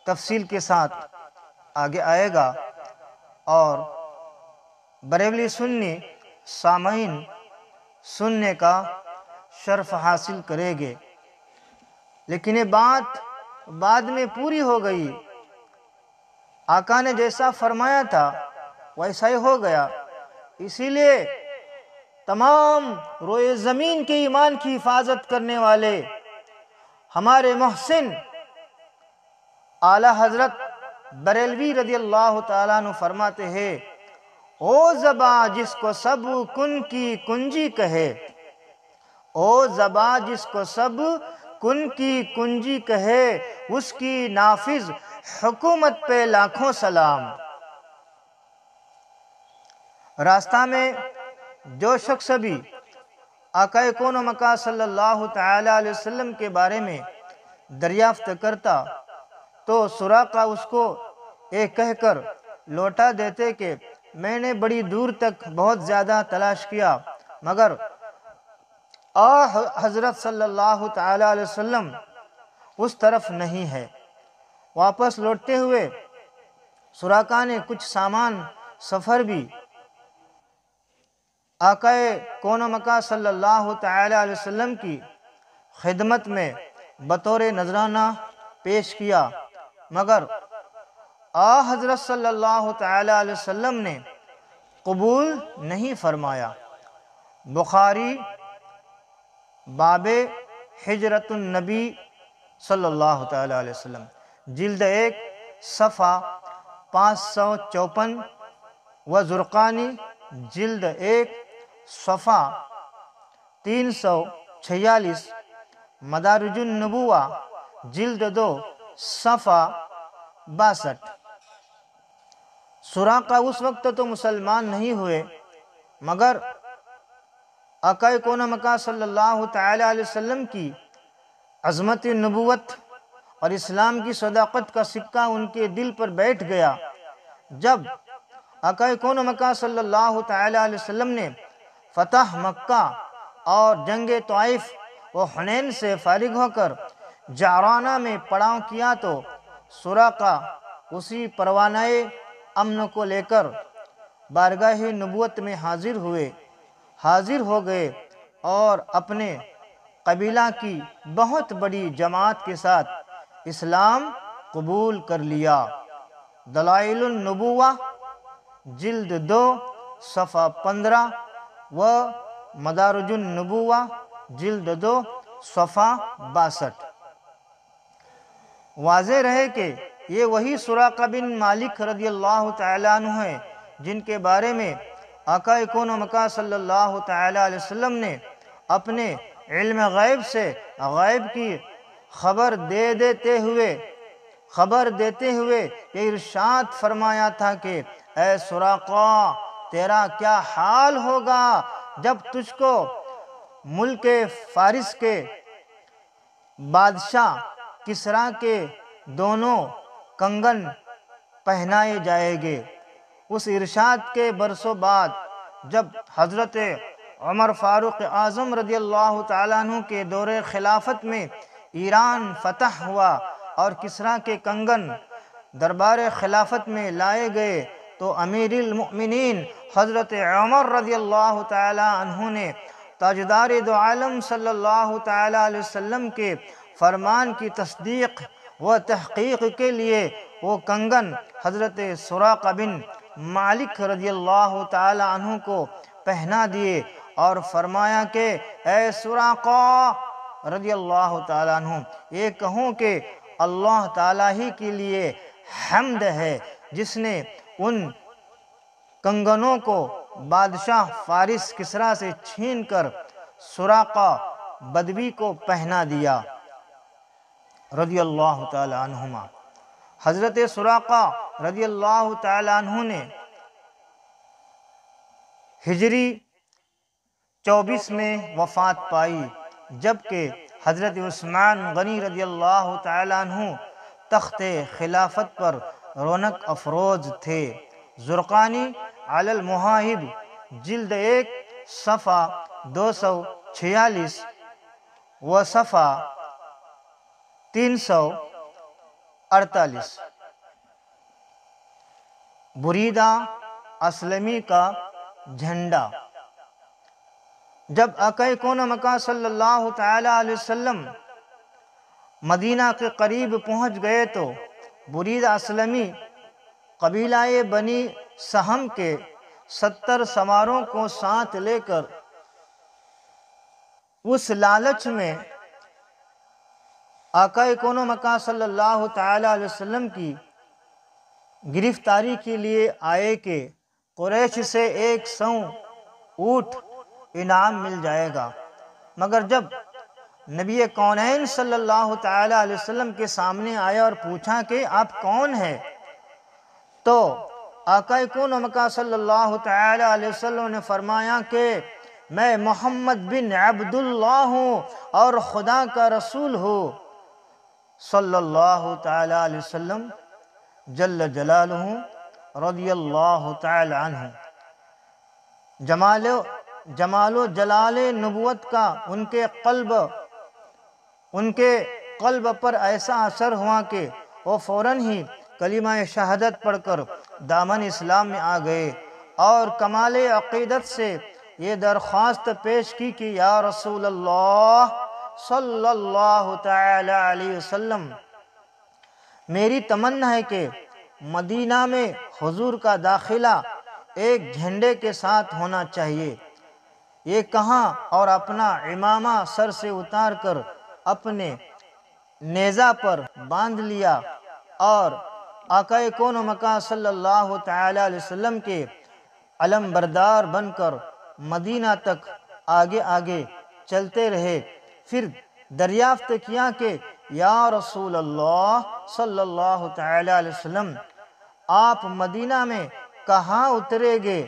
تفصیل کے ساتھ آگے آئے گا اور بریلوی سنی سامعین سننے کا شرف حاصل کریں گے۔ لیکن یہ بات بعد میں پوری ہو گئی۔ آقا نے جیسا فرمایا تھا ویسا ہی ہو گیا۔ اسی لیے تمام روئے زمین کے ایمان کی حفاظت کرنے والے ہمارے محسن اعلی حضرت بریلوی رضی اللہ تعالیٰ عنہ فرماتے ہیں، او زباں جس کو سب کن کی کنجی کہے، او زباں جس کو سب کن کی کنجی کہے، اس کی نافذ حکومت پہ لاکھوں سلام۔ راستہ میں جو شخص بھی آقا کون و مکان صلی اللہ تعالیٰ علیہ وسلم کے بارے میں دریافت کرتا تو سراقہ اس کو ایک کہہ کر لوٹا دیتے کہ میں نے بڑی دور تک بہت زیادہ تلاش کیا مگر حضرت صلی اللہ تعالیٰ علیہ وسلم اس طرف نہیں ہے۔ واپس لوٹتے ہوئے سراقہ نے کچھ سامان سفر بھی آقا کون و مکان صلی اللہ تعالیٰ علیہ وسلم کی خدمت میں بطور نذرانہ پیش کیا مگر حضرت صلی اللہ تعالیٰ علیہ وسلم نے قبول نہیں فرمایا۔ بخاری باب ہجرت النبی صلی اللہ تعالیٰ علیہ وسلم، جلد 1 صفحہ 554، و زرقانی جلد 1 صفحہ 346، مدارج النبوہ جلد 2 صفحہ 62۔ سراقہ اس وقت تو مسلمان نہیں ہوئے مگر آقا کون و مکان صلی اللہ تعالیٰ علیہ وسلم کی عظمت نبوت اور اسلام کی صداقت کا سکہ ان کے دل پر بیٹھ گیا۔ جب آقا کون و مکان صلی اللہ تعالیٰ علیہ وسلم نے فتح مکہ اور جنگ طائف و حنین سے فارغ ہو کر جعرانہ میں پڑاؤ کیا تو سراقہ اسی پروانہ امن کو لے کر بارگاہ نبوت میں حاضر ہو گئے اور اپنے قبیلہ کی بہت بڑی جماعت کے ساتھ اسلام قبول کر لیا۔ دلائل النبوہ جلد 2 صفحہ 15 و مدارج النبوہ جلد 2 صفحہ 62۔ واضح رہے کہ یہ وہی سراقہ بن مالک رضی اللہ تعالیٰ عنہ ہیں جن کے بارے میں آقا کون و مکان صلی اللہ تعالیٰ علیہ وسلم نے اپنے علم غیب سے غیب کی خبر دیتے ہوئے یہ ارشاد فرمایا تھا کہ اے سراقہ تیرا کیا حال ہوگا جب تجھ کو ملک فارس کے بادشاہ کسریٰ کے دونوں کنگن پہنائے جائیں گے۔ اس ارشاد کے برسوں بعد جب حضرت عمر فاروق اعظم رضی اللہ تعالیٰ عنہ کے دور خلافت میں ایران فتح ہوا اور کسریٰ کے کنگن دربار خلافت میں لائے گئے تو امیر المؤمنین حضرت عمر رضی اللہ تعالیٰ عنہ نے تاجدار دو عالم صلی اللہ تعالیٰ علیہ وسلم کے فرمان کی تصدیق و تحقیق کے لیے وہ کنگن حضرت سراقہ بن مالک رضی اللہ تعالیٰ عنہ کو پہنا دیے اور فرمایا کہ اے سراقہ رضی اللہ تعالیٰ عنہ یہ کہوں کہ اللہ تعالیٰ ہی کے لیے حمد ہے جس نے ان کنگنوں کو بادشاہ فارس کسریٰ سے چھین کر سراقہ بدوی کو پہنا دیا رضی اللہ تعالیٰ عنہما۔ حضرت سراقہ رضی اللہ تعالیٰ عنہ نے ہجری 24 میں وفات پائی جبکہ حضرت عثمان غنی رضی اللہ تعالیٰ عنہ تخت خلافت پر رونق افروز تھے۔ زرقانی علی المواہب جلد 1 صفحہ 246 و صفحہ 348۔ بریدہ اسلمی کا جھنڈا۔ جب آقا کون و مکان صلی اللہ تعالیٰ علیہ وسلم مدینہ کے قریب پہنچ گئے تو برید اسلمی قبیلہ بنی سہم کے 70 سواروں کو ساتھ لے کر اس لالچ میں آقا کون و مکان صلی اللہ تعالی علیہ وسلم کی گرفتاری کے لیے آئے کہ قریش سے 100 اونٹ انعام مل جائے گا۔ مگر جب نبی کونین صلی اللہ تعالی علیہ وسلم کے سامنے آیا اور پوچھا کہ آپ کون ہیں، تو آقا کون و مکان صلی اللہ تعالی علیہ وسلم نے فرمایا کہ میں محمد بن عبداللہ ہوں اور خدا کا رسول ہوں صلی اللہ تعالی علیہ وسلم جل جلالہ رضی اللہ تعالی عنہ۔ جمال و جلال نبوت کا ان کے قلب پر ایسا اثر ہوا کہ وہ فوراً ہی کلمہ شہادت پڑھ کر دامن اسلام میں آ گئے اور کمال عقیدت سے یہ درخواست پیش کی کہ یا رسول اللہ صلی اللہ تعالی علیہ وسلم، میری تمنا ہے کہ مدینہ میں حضور کا داخلہ ایک جھنڈے کے ساتھ ہونا چاہیے۔ یہ کہاں اور اپنا عمامہ سر سے اتار کر اپنے نیزہ پر باندھ لیا اور آقا کون و مکان صلی اللہ تعالی علیہ وسلم کے علم بردار بن کر مدینہ تک آگے آگے چلتے رہے۔ پھر دریافت کیا کہ یا رسول اللہ صلی اللہ تعالی علیہ وسلم، آپ مدینہ میں کہاں اترے گے؟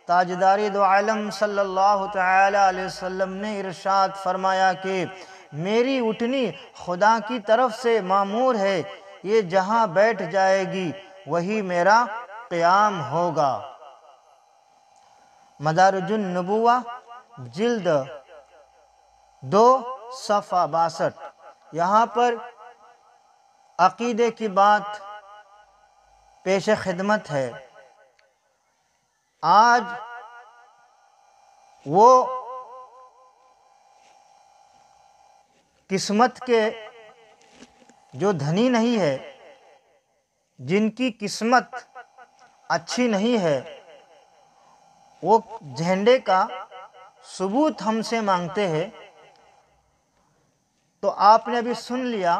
تاجدار دو عالم صلی اللہ تعالی علیہ وسلم نے ارشاد فرمایا کہ میری اٹھنی خدا کی طرف سے مامور ہے، یہ جہاں بیٹھ جائے گی وہی میرا قیام ہوگا۔ مدارج النبوہ جلد 2 صفحہ 62۔ یہاں پر عقیدے کی بات پیش خدمت ہے۔ آج وہ قسمت کے جو دھنی نہیں ہے، جن کی قسمت اچھی نہیں ہے، وہ جھنڈے کا ثبوت ہم سے مانگتے ہیں۔ تو آپ نے ابھی سن لیا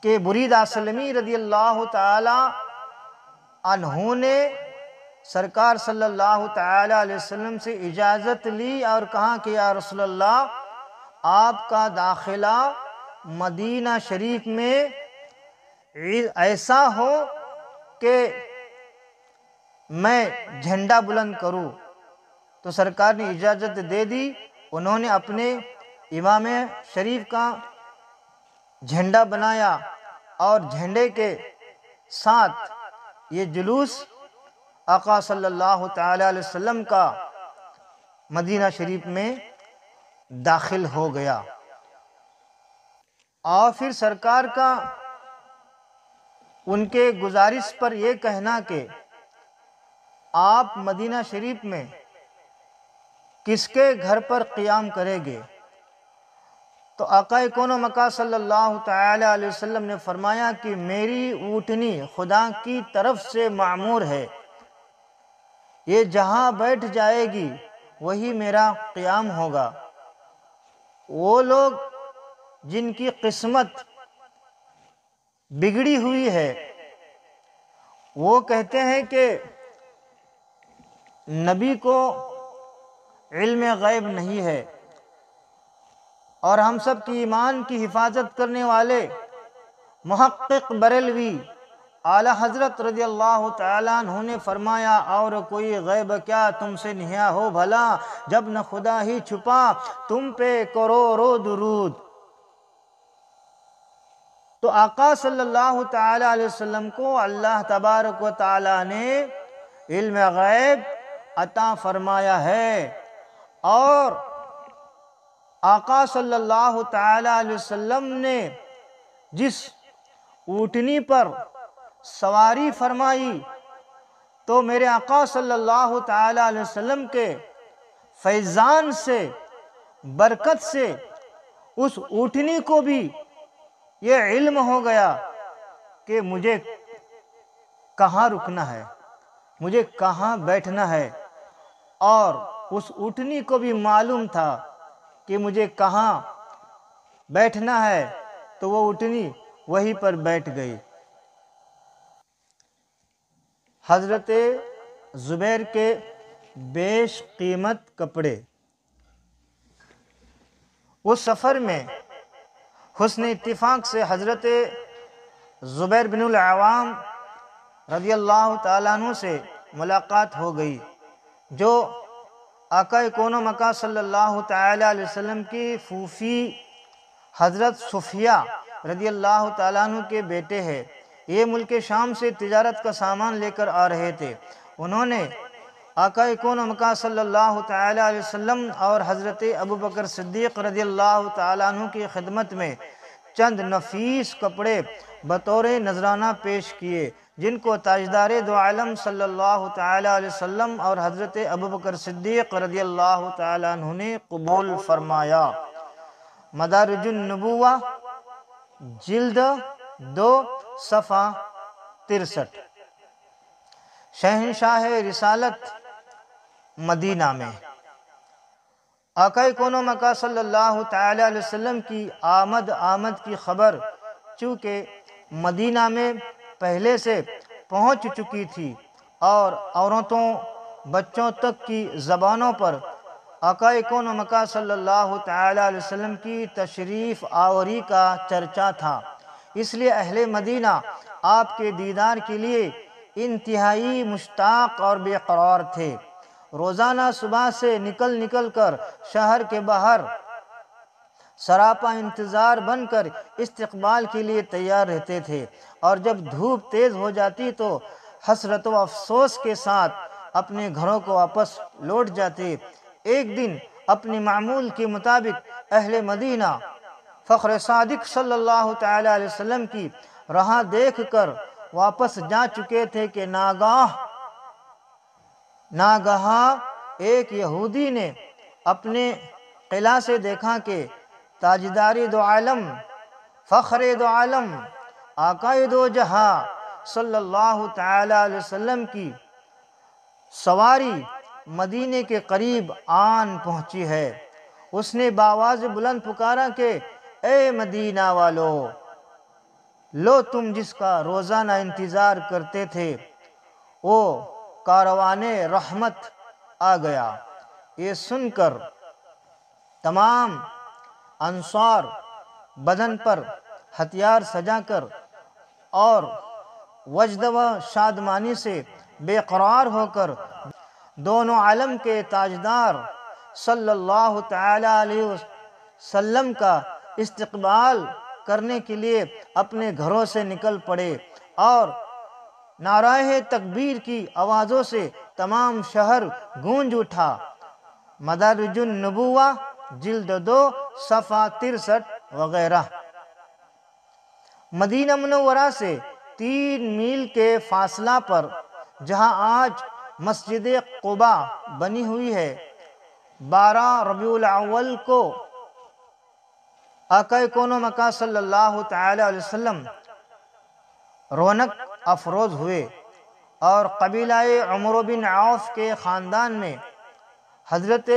کہ برید اسلمی رضی اللہ تعالی عنہ نے سرکار صلی اللہ تعالی علیہ وسلم سے اجازت لی اور کہا کہ یا رسول اللہ، آپ کا داخلہ مدینہ شریف میں ایسا ہو کہ میں جھنڈا بلند کروں۔ تو سرکار نے اجازت دے دی۔ انہوں نے اپنے امام شریف کا جھنڈا بنایا اور جھنڈے کے ساتھ یہ جلوس آقا صلی اللہ تعالی علیہ وسلم کا مدینہ شریف میں داخل ہو گیا۔ اور پھر سرکار کا ان کے گزارش پر یہ کہنا کہ آپ مدینہ شریف میں کس کے گھر پر قیام کریں گے؟ تو آقا کون و مکان صلی اللہ تعالی علیہ وسلم نے فرمایا کہ میری اونٹنی خدا کی طرف سے معمور ہے، یہ جہاں بیٹھ جائے گی وہی میرا قیام ہوگا۔ وہ لوگ جن کی قسمت بگڑی ہوئی ہے، وہ کہتے ہیں کہ نبی کو علم غیب نہیں ہے، اور ہم سب کی ایمان کی حفاظت کرنے والے محقق بریلوی اعلیٰ حضرت رضی اللہ تعالیٰ عنہ نے فرمایا، اور کوئی غیب کیا تم سے نہیا ہو بھلا، جب نہ خدا ہی چھپا تم پہ کروڑوں درود۔ تو آقا صلی اللہ تعالی علیہ وسلم کو اللہ تبارک و تعالی نے علم غیب عطا فرمایا ہے، اور آقا صلی اللہ تعالی علیہ وسلم نے جس اونٹنی پر سواری فرمائی، تو میرے آقا صلی اللہ تعالی علیہ وسلم کے فیضان سے، برکت سے اس اونٹنی کو بھی یہ علم ہو گیا کہ مجھے کہاں رکنا ہے، مجھے کہاں بیٹھنا ہے، اور اس اونٹنی کو بھی معلوم تھا کہ مجھے کہاں بیٹھنا ہے، تو وہ اونٹنی وہیں پر بیٹھ گئی۔ حضرت زبیر کے بیش قیمت کپڑے۔ اس سفر میں حسن اتفاق سے حضرت زبیر بن العوام رضی اللہ تعالیٰ عنہ سے ملاقات ہو گئی، جو آقا کون و مکان صلی اللہ تعالیٰ علیہ وسلم کی پھوپھی حضرت صفیہ رضی اللہ تعالیٰ عنہ کے بیٹے ہیں۔ یہ ملک شام سے تجارت کا سامان لے کر آ رہے تھے۔ انہوں نے آقا کون و مکان صلی اللہ تعالیٰ علیہ وسلم اور حضرت ابوبکر صدیق رضی اللہ تعالیٰ عنہ کی خدمت میں چند نفیس کپڑے بطور نذرانہ پیش کیے، جن کو تاجدار دو عالم صلی اللہ تعالیٰ علیہ وسلم اور حضرت ابوبکر صدیق رضی اللہ تعالیٰ عنہ نے قبول فرمایا۔ مدارج النبوہ جلد 2 صفحہ 63۔ شہنشاہ رسالت مدینہ میں آقا کون و مکان صلی اللہ تعالیٰ علیہ وسلم کی آمد کی خبر چونکہ مدینہ میں پہلے سے پہنچ چکی تھی، اور عورتوں بچوں تک کی زبانوں پر آقا کون و مکان صلی اللہ تعالیٰ علیہ وسلم کی تشریف آوری کا چرچا تھا، اس لیے اہل مدینہ آپ کے دیدار کے لیے انتہائی مشتاق اور بے قرار تھے۔ روزانہ صبح سے نکل کر شہر کے باہر سراپا انتظار بن کر استقبال کے لیے تیار رہتے تھے، اور جب دھوپ تیز ہو جاتی تو حسرت و افسوس کے ساتھ اپنے گھروں کو واپس لوٹ جاتے۔ ایک دن اپنے معمول کے مطابق اہل مدینہ فخر صادق صلی اللہ تعالیٰ علیہ وسلم کی راہ دیکھ کر واپس جا چکے تھے کہ ناگہاں ایک یہودی نے اپنے قلعہ سے دیکھا کہ تاجدار دو عالم، فخر دو عالم، آقا دو جہاں صلی اللہ تعالیٰ علیہ وسلم کی سواری مدینے کے قریب آن پہنچی ہے۔ اس نے بآواز بلند پکارا کہ اے مدینہ والو، لو تم جس کا روزانہ انتظار کرتے تھے وہ کاروان رحمت آ گیا۔ یہ سن کر تمام انصار بدن پر ہتھیار سجا کر اور وجد و شادمانی سے بے قرار ہو کر دونوں عالم کے تاجدار صلی اللہ تعالیٰ علیہ وسلم کا استقبال کرنے کے لیے اپنے گھروں سے نکل پڑے، اور نعرہ تکبیر کی آوازوں سے تمام شہر گونج اٹھا۔ مدارج النبوہ جلد 2 صفحہ 63 وغیرہ۔ مدینہ منورہ سے 3 میل کے فاصلہ پر جہاں آج مسجد قباء بنی ہوئی ہے، 12 ربیع الاول کو آقا کون و مکان صلی اللہ تعالیٰ علیہ وسلم رونق افروز ہوئے، اور قبیلہ عمرو بن عوف کے خاندان میں حضرت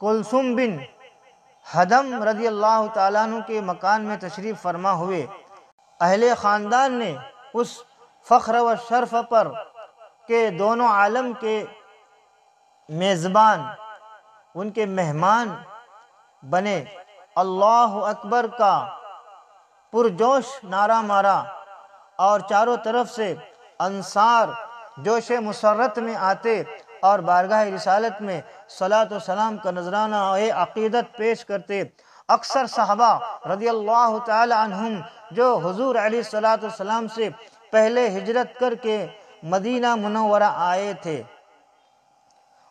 کلثوم بن ہدم رضی اللہ تعالیٰ عنہ کے مکان میں تشریف فرما ہوئے۔ اہل خاندان نے اس فخر و شرف پر کہ دونوں عالم کے میزبان ان کے مہمان بنے، اللہ اکبر کا پرجوش نعرہ مارا، اور چاروں طرف سے انصار جوش مسرت میں آتے اور بارگاہ رسالت میں صلاۃ و سلام کا نذرانہ عقیدت پیش کرتے۔ اکثر صحابہ رضی اللہ تعالی عنہم جو حضور علیہ الصلوۃ والسلام سے پہلے ہجرت کر کے مدینہ منورہ آئے تھے،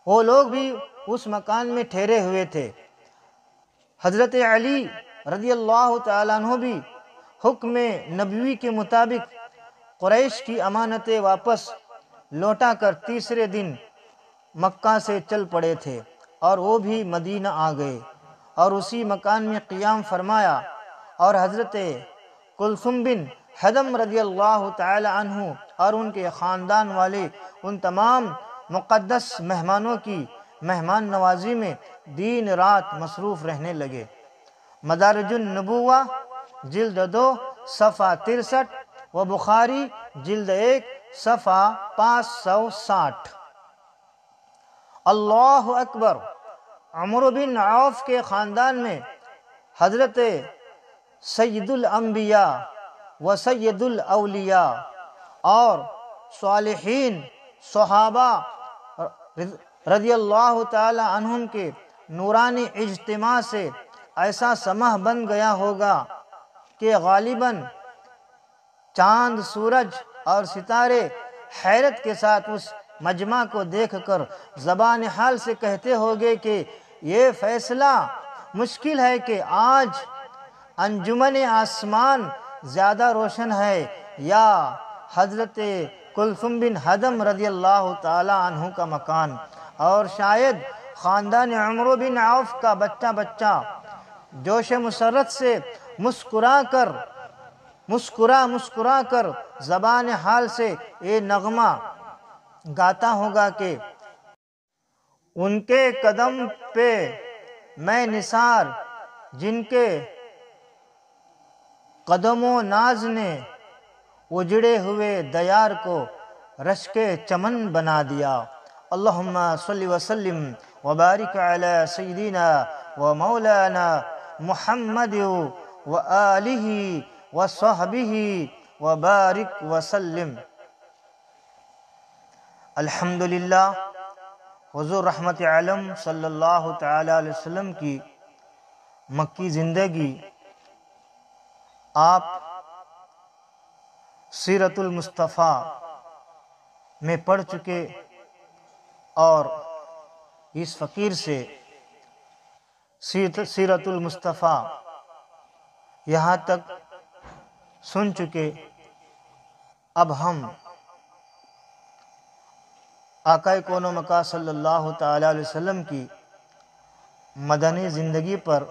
وہ لوگ بھی اس مکان میں ٹھہرے ہوئے تھے۔ حضرت علی رضی اللہ تعالیٰ عنہ بھی حکم نبوی کے مطابق قریش کی امانتیں واپس لوٹا کر تیسرے دن مکہ سے چل پڑے تھے، اور وہ بھی مدینہ آ گئے اور اسی مکان میں قیام فرمایا، اور حضرت کلثوم بن حدم رضی اللہ تعالی عنہ اور ان کے خاندان والے ان تمام مقدس مہمانوں کی مہمان نوازی میں دن رات مصروف رہنے لگے۔ مدارج النبوہ جلد 2 صفحہ 63 و بخاری جلد 1 صفحہ 560۔ اللہ اکبر۔ عمرو بن عوف کے خاندان میں حضرت سید الانبیاء و سید الاولیاء اور صالحین صحابہ رضی اللہ تعالی عنہم کے نورانی اجتماع سے ایسا سماح بن گیا ہوگا کہ غالباً چاند، سورج اور ستارے حیرت کے ساتھ اس مجمع کو دیکھ کر زبان حال سے کہتے ہوگے کہ یہ فیصلہ مشکل ہے کہ آج انجمن آسمان زیادہ روشن ہے یا حضرت کلثوم بن حدم رضی اللہ تعالی عنہ کا مکان، اور شاید خاندان عمرو بن عوف کا بچہ بچہ جوش مسرت سے مسکرا کر زبان حال سے یہ نغمہ گاتا ہوگا کہ ان کے قدم پہ میں نثار، جن کے قدم و ناز نے اجڑے ہوئے دیار کو رشک چمن بنا دیا۔ اللہم صلی وسلم وبارک علی سیدنا و مولانا محمد و آلہ و صحبہ وبارک وسلم۔ الحمدللہ۔ حضور رحمت عالم صلی اللہ تعالی علیہ وسلم کی مکی زندگی آپ سیرت المصطفیٰ میں پڑھ چکے اور اس فقیر سے سیرت المصطفیٰ یہاں تک سن چکے۔ اب ہم آقا کون و مکان صلی اللہ تعالی علیہ وسلم کی مدنی زندگی پر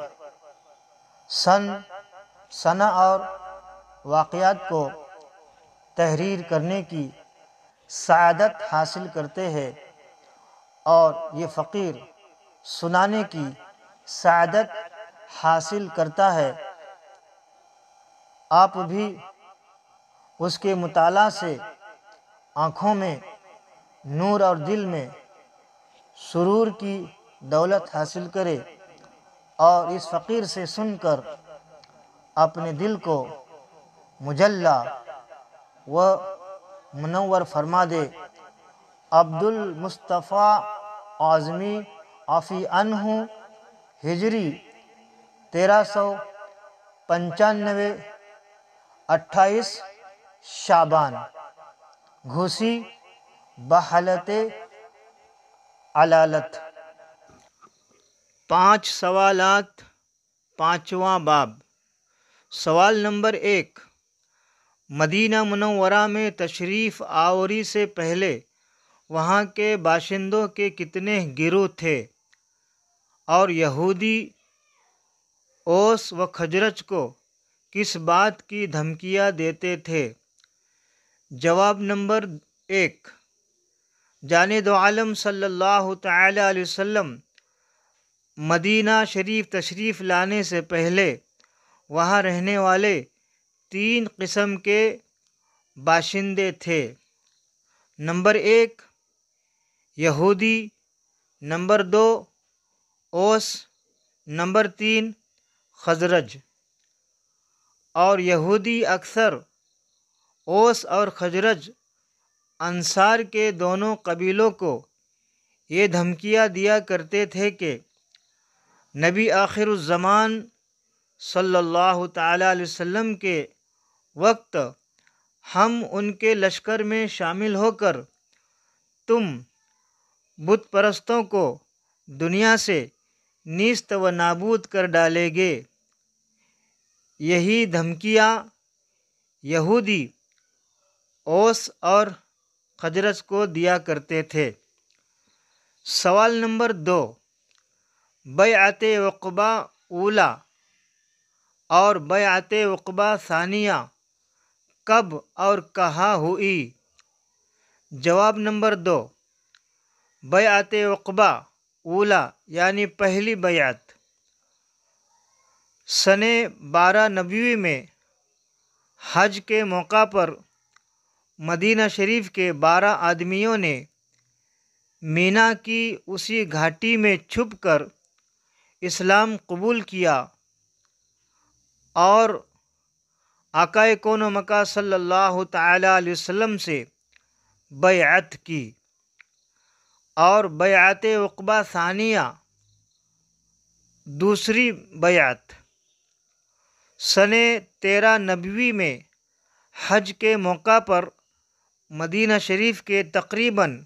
سنہ اور واقعات کو تحریر کرنے کی سعادت حاصل کرتے ہیں، اور یہ فقیر سنانے کی سعادت حاصل کرتا ہے۔ آپ بھی اس کے مطالعہ سے آنکھوں میں نور اور دل میں سرور کی دولت حاصل کرے، اور اس فقیر سے سن کر اپنے دل کو مجلہ و منور فرما دے۔ عبد المصطفیٰ اعظمی عفی عنہ ہجری 1395 28 شعبان، گھوسی بحالت علالت۔ 5 سوالات، 5واں باب۔ سوال نمبر 1، مدینہ منورہ میں تشریف آوری سے پہلے وہاں کے باشندوں کے کتنے گروہ تھے، اور یہودی اوس و خزرج کو کس بات کی دھمکیاں دیتے تھے؟ جواب نمبر 1، جان دو عالم صلی اللہ تعالی علیہ وسلم مدینہ شریف تشریف لانے سے پہلے وہاں رہنے والے 3 قسم کے باشندے تھے۔ نمبر 1 یہودی، نمبر 2 اوس، نمبر 3 خزرج۔ اور یہودی اکثر اوس اور خزرج انصار کے دونوں قبیلوں کو یہ دھمکیاں دیا کرتے تھے کہ نبی آخر الزمان صلی اللہ تعالی علیہ وسلم کے وقت ہم ان کے لشکر میں شامل ہو کر تم بت پرستوں کو دنیا سے نیست و نابود کر ڈالیں گے۔ یہی دھمکیاں یہودی اوس اور خزرج کو دیا کرتے تھے۔ سوال نمبر 2، بیعت عقبہ اولی اور بیعت عقبہ ثانیہ کب اور کہاں ہوئی؟ جواب نمبر 2، بیعت عقبہ اولا یعنی پہلی بیعت سن 12 نبوی میں حج کے موقع پر مدینہ شریف کے 12 آدمیوں نے مینا کی اسی گھاٹی میں چھپ کر اسلام قبول کیا اور آقا کون و مکہ صلی اللہ تعالی علیہ وسلم سے بیعت کی۔ اور بیعت عقبہ ثانیہ دوسری بیعت سن 13 نبوی میں حج کے موقع پر مدینہ شریف کے تقریباً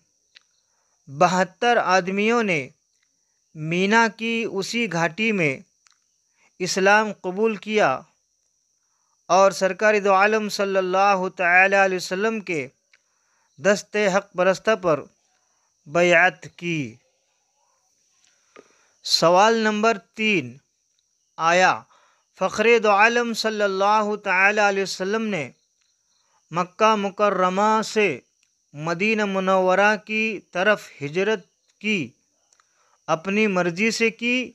72 آدمیوں نے مینا کی اسی گھاٹی میں اسلام قبول کیا اور سرکار دو عالم صلی اللہ تعالی علیہ وسلم کے دست حق پرستہ پر بیعت کی۔ سوال نمبر 3، آیا فخر دو عالم صلی اللہ تعالی علیہ وسلم نے مکہ مکرمہ سے مدینہ منورہ کی طرف ہجرت کی اپنی مرضی سے کی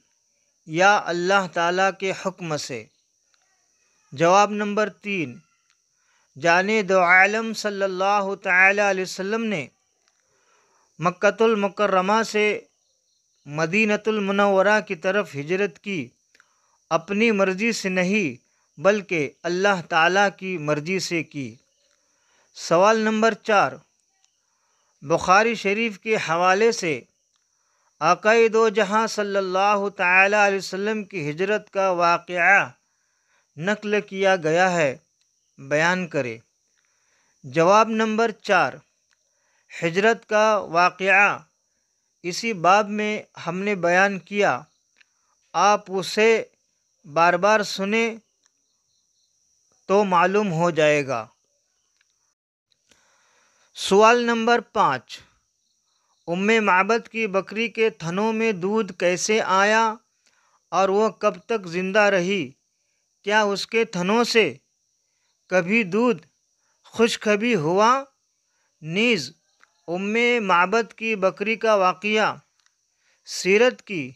یا اللہ تعالیٰ کے حکم سے؟ جواب نمبر 3، جان دو عالم صلی اللہ تعالی علیہ وسلم نے مکۃ المکرمہ سے مدینۃ المنورہ کی طرف ہجرت کی اپنی مرضی سے نہیں بلکہ اللہ تعالیٰ کی مرضی سے کی۔ سوال نمبر 4، بخاری شریف کے حوالے سے آقا دو جہاں صلی اللہ تعالی علیہ وسلم کی ہجرت کا واقعہ نقل کیا گیا ہے، بیان کرے۔ جواب نمبر 4، ہجرت کا واقعہ اسی باب میں ہم نے بیان کیا، آپ اسے بار بار سنیں تو معلوم ہو جائے گا۔ سوال نمبر 5، معبد کی بکری کے تھنوں میں دودھ کیسے آیا اور وہ کب تک زندہ رہی؟ کیا اس کے تھنوں سے کبھی دودھ خشک بھی ہوا؟ نیز معبد کی بکری کا واقعہ سیرت کی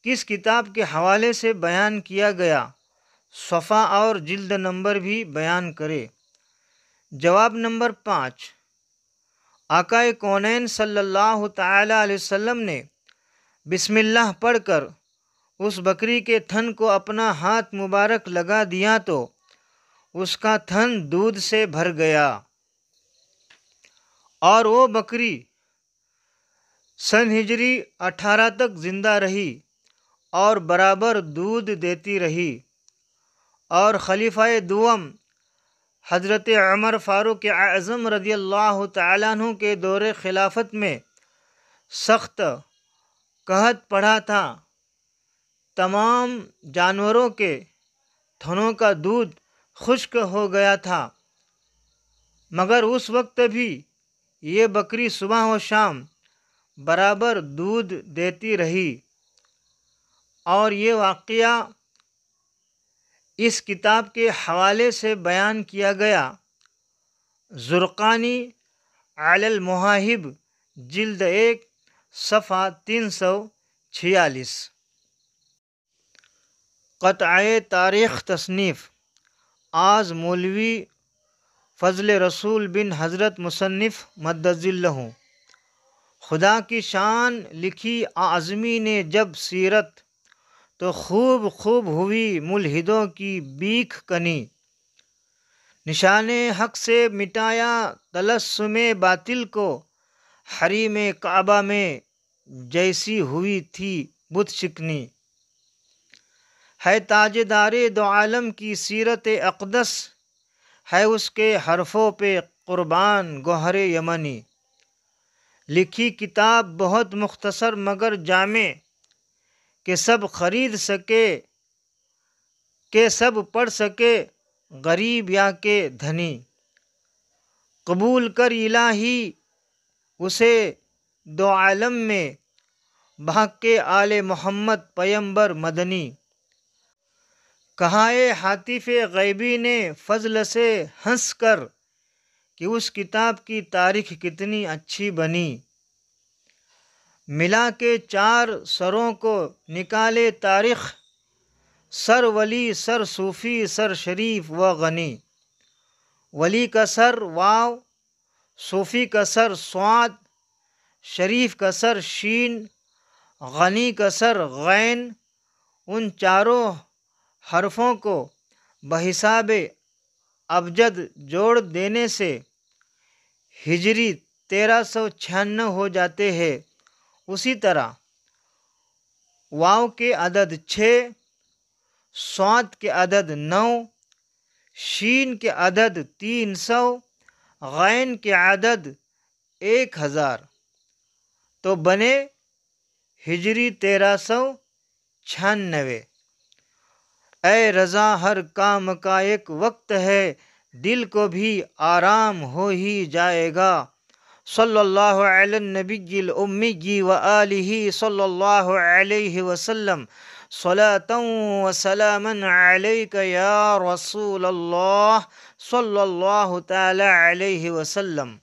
کس کتاب کے حوالے سے بیان کیا گیا؟ صفحہ اور جلد نمبر بھی بیان کرے۔ جواب نمبر 5، آقا کونین صلی اللہ تعالی علیہ وسلم نے بسم اللہ پڑھ کر اس بکری کے تھن کو اپنا ہاتھ مبارک لگا دیا تو اس کا تھن دودھ سے بھر گیا اور وہ بکری سن ہجری 18 تک زندہ رہی اور برابر دودھ دیتی رہی، اور خلیفہ دوم حضرت عمر فاروق اعظم رضی اللہ تعالیٰ عنہ کے دور خلافت میں سخت قحط پڑا تھا۔ تمام جانوروں کے تھنوں کا دودھ خشک ہو گیا تھا، مگر اس وقت بھی یہ بکری صبح و شام برابر دودھ دیتی رہی، اور یہ واقعہ اس کتاب کے حوالے سے بیان کیا گیا۔ زرقانی علی المواہب جلد 1 صفحہ 346۔ قطع تاریخ تصنیف آز مولوی فضل رسول بن حضرت مصنف مدد ذلہ۔ خدا کی شان لکھی اعظمی نے جب سیرت، تو خوب خوب ہوئی ملحدوں کی بیکھ کنی۔ نشان حق سے مٹایا طلسم باطل کو، حریم کعبہ میں جیسی ہوئی تھی بت شکنی۔ ہے تاج دار دو عالم کی سیرت اقدس، ہے اس کے حرفوں پہ قربان گوہر یمنی۔ لکھی کتاب بہت مختصر مگر جامع، کہ سب خرید سکے کہ سب پڑھ سکے غریب یا کہ دھنی۔ قبول کر الہی اسے دو عالم میں، بحق کے آل محمد پیمبر مدنی۔ کہا اے حاطف غیبی نے فضل سے ہنس کر کہ اس کتاب کی تاریخ کتنی اچھی بنی، ملا کے 4 سروں کو نکالے تاریخ، سر ولی، سر صوفی، سر شریف و غنی۔ ولی کا سر واو، صوفی کا سر صاد، شریف کا سر شین، غنی کا سر غین۔ ان چاروں حرفوں کو بحساب ابجد جوڑ دینے سے ہجری 1396 ہو جاتے ہیں۔ اسی طرح واو کے عدد 6، صاد کے عدد 9، شین کے عدد 300، غین کے عدد 1000، تو بنے ہجری 1396۔ اے رضا ہر کام کا ایک وقت ہے، دل کو بھی آرام ہو ہی جائے گا۔ صلی اللہ علی النبی الامی و آلہ صلی اللہ علیہ وسلم، صلاۃ و سلاما علیک یا رسول اللہ صلی اللہ تعالی علیہ وسلم۔